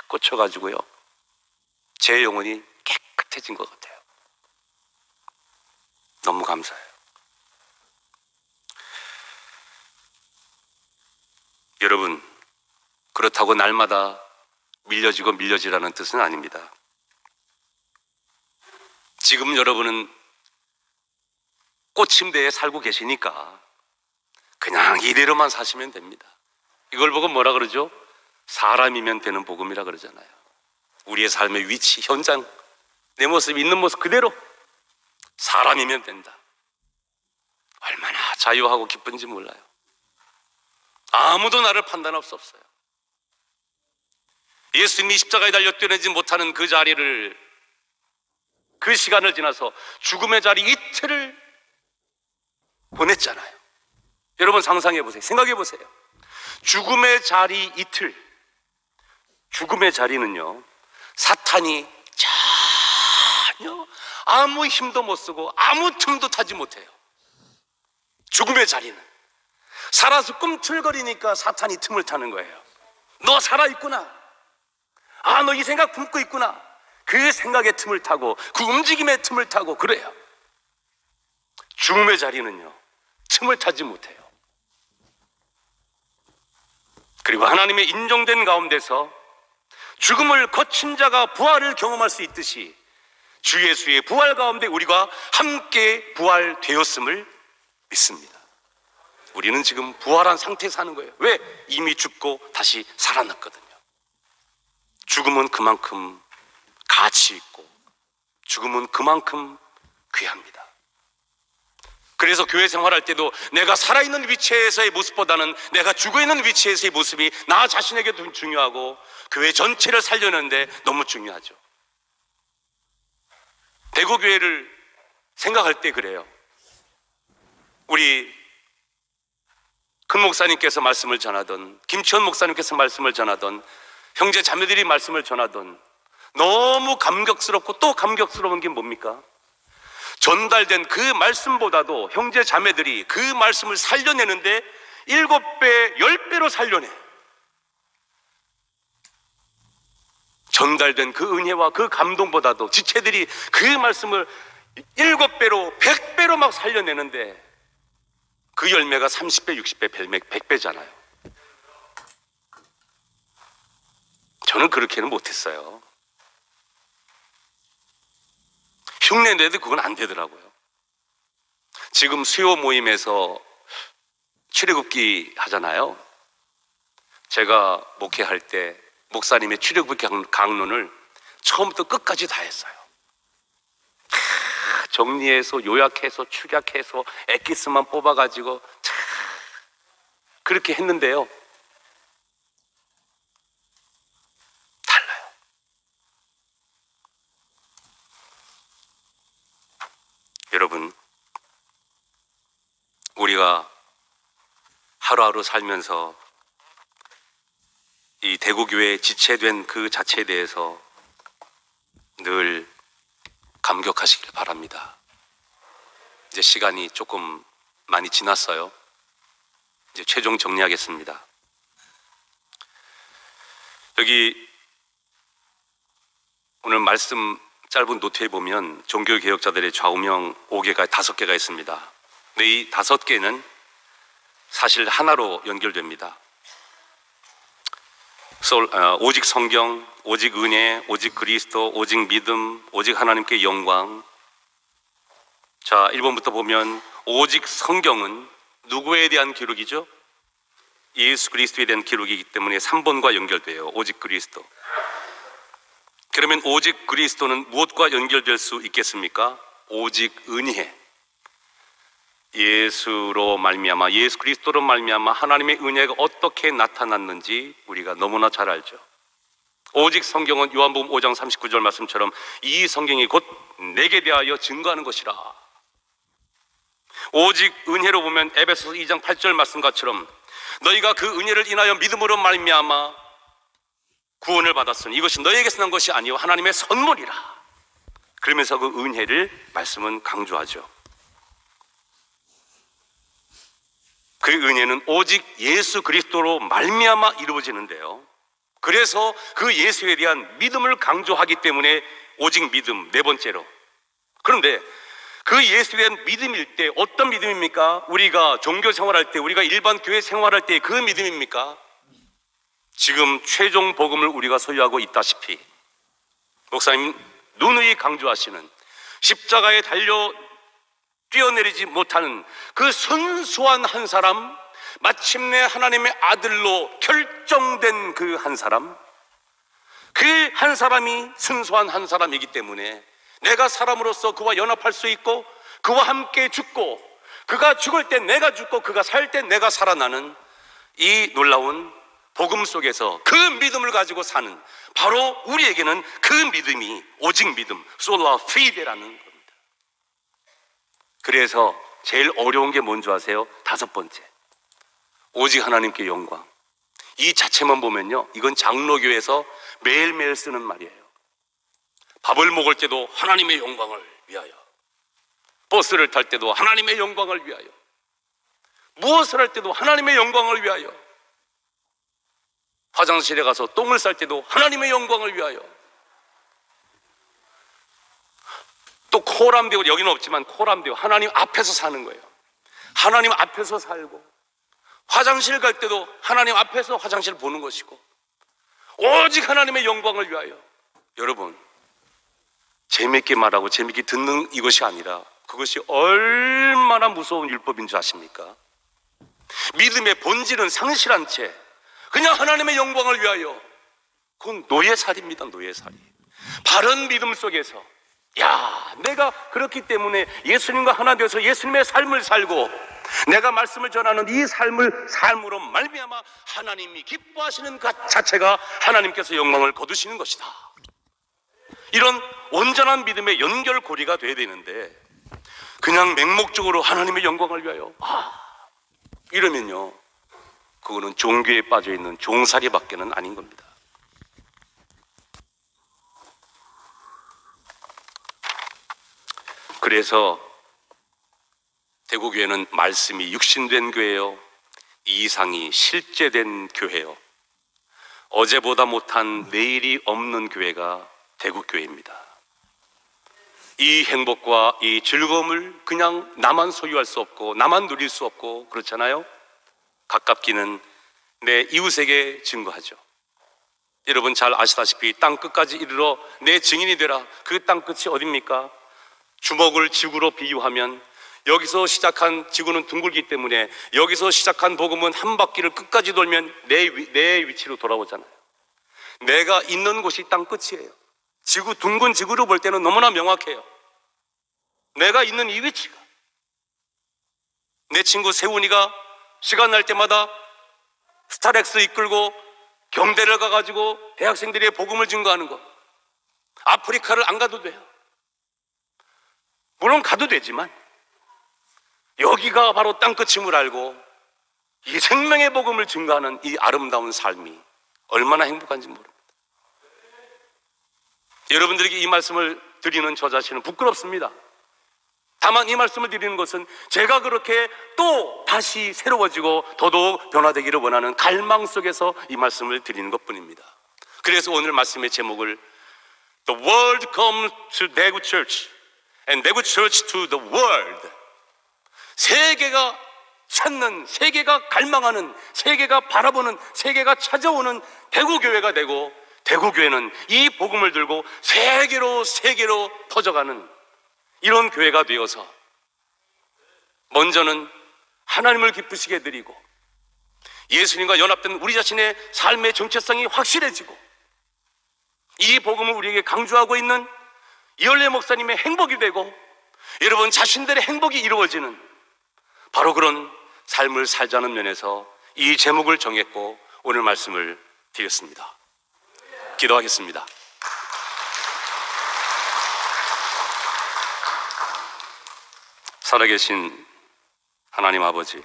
꽂혀가지고요 제 영혼이 깨끗해진 것 같아요. 너무 감사해요. 여러분, 그렇다고 날마다 밀려지고 밀려지라는 뜻은 아닙니다. 지금 여러분은 꽃침대에 살고 계시니까 그냥 이대로만 사시면 됩니다. 이걸 보고 뭐라 그러죠? 사람이면 되는 복음이라 그러잖아요. 우리의 삶의 위치, 현장, 내 모습, 있는 모습 그대로 사람이면 된다. 얼마나 자유하고 기쁜지 몰라요. 아무도 나를 판단할 수 없어요. 예수님이 십자가에 달려 뛰어내지 못하는 그 자리를, 그 시간을 지나서 죽음의 자리 이틀을 보냈잖아요. 여러분 상상해 보세요. 생각해 보세요. 죽음의 자리 이틀. 죽음의 자리는요 사탄이 전혀 아무 힘도 못 쓰고 아무 틈도 타지 못해요. 죽음의 자리는 살아서 꿈틀거리니까 사탄이 틈을 타는 거예요. 너 살아있구나, 너 이 생각 품고 있구나, 그 생각의 틈을 타고 그 움직임의 틈을 타고 그래요. 죽음의 자리는요 틈을 타지 못해요. 그리고 하나님의 인정된 가운데서 죽음을 거친 자가 부활을 경험할 수 있듯이 주 예수의 부활 가운데 우리가 함께 부활되었음을 믿습니다. 우리는 지금 부활한 상태에 사는 거예요. 왜? 이미 죽고 다시 살아났거든요. 죽음은 그만큼 가치 있고 죽음은 그만큼 귀합니다. 그래서 교회 생활할 때도 내가 살아있는 위치에서의 모습보다는 내가 죽어있는 위치에서의 모습이 나 자신에게도 중요하고 교회 전체를 살려내는데 너무 중요하죠. 대구교회를 생각할 때 그래요. 우리 큰 목사님께서 말씀을 전하던, 김치원 목사님께서 말씀을 전하던, 형제 자매들이 말씀을 전하던, 너무 감격스럽고 또 감격스러운 게 뭡니까? 전달된 그 말씀보다도 형제 자매들이 그 말씀을 살려내는데 7배, 10배로 살려내. 전달된 그 은혜와 그 감동보다도 지체들이 그 말씀을 7배로, 100배로 막 살려내는데 그 열매가 30배, 60배, 100배잖아요. 저는 그렇게는 못했어요. 흉내내도 그건 안 되더라고요. 지금 수요 모임에서 출애굽기 하잖아요. 제가 목회할 때 목사님의 출애굽기 강론을 처음부터 끝까지 다 했어요. 다 정리해서 요약해서 축약해서 엑기스만 뽑아가지고 다 그렇게 했는데요, 달라요. 여러분, 우리가 하루하루 살면서 이 대구교회에 지체된 그 자체에 대해서 늘 감격하시길 바랍니다. 이제 시간이 조금 많이 지났어요. 이제 최종 정리하겠습니다. 여기 오늘 말씀 짧은 노트에 보면 종교개혁자들의 좌우명 5개가 5개가 있습니다. 근데 이 5개는 사실 하나로 연결됩니다. 오직 성경, 오직 은혜, 오직 그리스도, 오직 믿음, 오직 하나님께 영광. 자, 1번부터 보면 오직 성경은 누구에 대한 기록이죠? 예수 그리스도에 대한 기록이기 때문에 3번과 연결돼요. 오직 그리스도. 그러면 오직 그리스도는 무엇과 연결될 수 있겠습니까? 오직 은혜. 예수로 말미암아, 예수 그리스도로 말미암아 하나님의 은혜가 어떻게 나타났는지 우리가 너무나 잘 알죠. 오직 성경은 요한복음 5장 39절 말씀처럼 이 성경이 곧 내게 대하여 증거하는 것이라. 오직 은혜로 보면 에베소서 2장 8절 말씀과처럼 너희가 그 은혜를 인하여 믿음으로 말미암아 구원을 받았으니 이것이 너희에게서 난 것이 아니요 하나님의 선물이라. 그러면서 그 은혜를 말씀은 강조하죠. 그 은혜는 오직 예수 그리스도로 말미암아 이루어지는데요, 그래서 그 예수에 대한 믿음을 강조하기 때문에 오직 믿음, 네 번째로. 그런데 그 예수에 대한 믿음일 때 어떤 믿음입니까? 우리가 종교 생활할 때, 우리가 일반 교회 생활할 때 그 믿음입니까? 지금 최종 복음을 우리가 소유하고 있다시피 목사님 누누이 강조하시는 십자가에 달려 뛰어내리지 못하는 그 순수한 한 사람, 마침내 하나님의 아들로 결정된 그 한 사람, 그 한 사람이 순수한 한 사람이기 때문에 내가 사람으로서 그와 연합할 수 있고 그와 함께 죽고 그가 죽을 때 내가 죽고 그가 살 때 내가 살아나는 이 놀라운 복음 속에서 그 믿음을 가지고 사는, 바로 우리에게는 그 믿음이 오직 믿음, 솔라 피데라는 겁니다. 그래서 제일 어려운 게 뭔지 아세요? 다섯 번째, 오직 하나님께 영광. 이 자체만 보면요, 이건 장로교에서 매일매일 쓰는 말이에요. 밥을 먹을 때도 하나님의 영광을 위하여, 버스를 탈 때도 하나님의 영광을 위하여, 무엇을 할 때도 하나님의 영광을 위하여, 화장실에 가서 똥을 쌀 때도 하나님의 영광을 위하여, 또 코람되고, 여기는 없지만 코람되고 하나님 앞에서 사는 거예요. 하나님 앞에서 살고, 화장실 갈 때도 하나님 앞에서 화장실 보는 것이고, 오직 하나님의 영광을 위하여. 여러분, 재밌게 말하고 재밌게 듣는 이것이 아니라 그것이 얼마나 무서운 율법인 줄 아십니까? 믿음의 본질은 상실한 채 그냥 하나님의 영광을 위하여, 그건 노예살이입니다. 노예살이. 바른 믿음 속에서, 야, 내가 그렇기 때문에 예수님과 하나 되어서 예수님의 삶을 살고 내가 말씀을 전하는 이 삶으로 말미암아 하나님이 기뻐하시는 것 자체가 하나님께서 영광을 거두시는 것이다. 이런 온전한 믿음의 연결고리가 돼야 되는데 그냥 맹목적으로 하나님의 영광을 위하여 이러면요, 그거는 종교에 빠져있는 종살이밖에는 아닌 겁니다. 그래서 대구교회는 말씀이 육신된 교회요, 이상이 실제된 교회요, 어제보다 못한 내일이 없는 교회가 대구교회입니다. 이 행복과 이 즐거움을 그냥 나만 소유할 수 없고 나만 누릴 수 없고 그렇잖아요. 가깝기는 내 이웃에게 증거하죠. 여러분 잘 아시다시피 땅 끝까지 이르러 내 증인이 되라. 그 땅 끝이 어딥니까? 주먹을 지구로 비유하면 여기서 시작한, 지구는 둥글기 때문에 여기서 시작한 복음은 한 바퀴를 끝까지 돌면 내 위치로 돌아오잖아요. 내가 있는 곳이 땅 끝이에요. 지구, 둥근 지구로 볼 때는 너무나 명확해요. 내가 있는 이 위치가. 내 친구 세훈이가 시간 날 때마다 스타렉스 이끌고 경대를 가가지고 대학생들의 복음을 증거하는 거, 아프리카를 안 가도 돼요. 물론 가도 되지만 여기가 바로 땅끝임을 알고 이 생명의 복음을 증거하는 이 아름다운 삶이 얼마나 행복한지 모릅니다. 여러분들에게 이 말씀을 드리는 저 자신은 부끄럽습니다. 다만 이 말씀을 드리는 것은 제가 그렇게 또 다시 새로워지고 더더욱 변화되기를 원하는 갈망 속에서 이 말씀을 드리는 것뿐입니다. 그래서 오늘 말씀의 제목을 The world comes to Daegu Church and Daegu Church to the world. 세계가 찾는, 세계가 갈망하는, 세계가 바라보는, 세계가 찾아오는 대구교회가 되고, 대구교회는 이 복음을 들고 세계로 퍼져가는 이런 교회가 되어서 먼저는 하나님을 기쁘시게 드리고 예수님과 연합된 우리 자신의 삶의 정체성이 확실해지고 이 복음을 우리에게 강조하고 있는 이ør래 목사님의 행복이 되고 여러분 자신들의 행복이 이루어지는 바로 그런 삶을 살자는 면에서 이 제목을 정했고 오늘 말씀을 드렸습니다. 기도하겠습니다. 살아계신 하나님 아버지,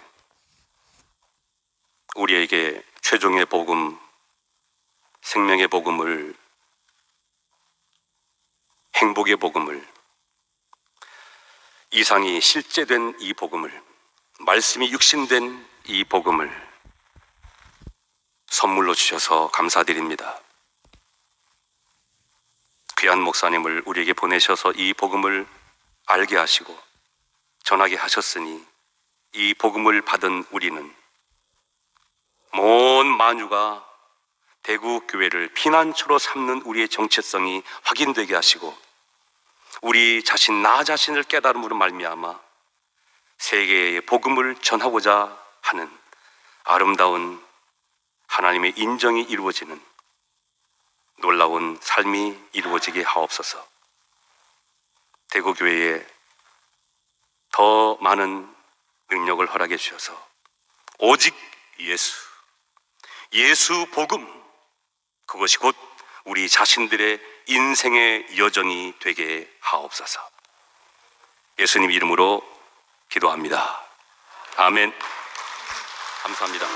우리에게 최종의 복음, 생명의 복음을, 행복의 복음을, 이상이 실제된 이 복음을, 말씀이 육신된 이 복음을 선물로 주셔서 감사드립니다. 귀한 목사님을 우리에게 보내셔서 이 복음을 알게 하시고 전하게 하셨으니 이 복음을 받은 우리는 먼 만유가 대구 교회를 피난처로 삼는 우리의 정체성이 확인되게 하시고 우리 자신, 나 자신을 깨달음으로 말미암아 세계의 복음을 전하고자 하는 아름다운 하나님의 인정이 이루어지는 놀라운 삶이 이루어지게 하옵소서. 대구교회에 더 많은 능력을 허락해 주셔서 오직 예수 복음, 그것이 곧 우리 자신들의 인생의 여정이 되게 하옵소서. 예수님 이름으로 기도합니다. 아멘. 감사합니다.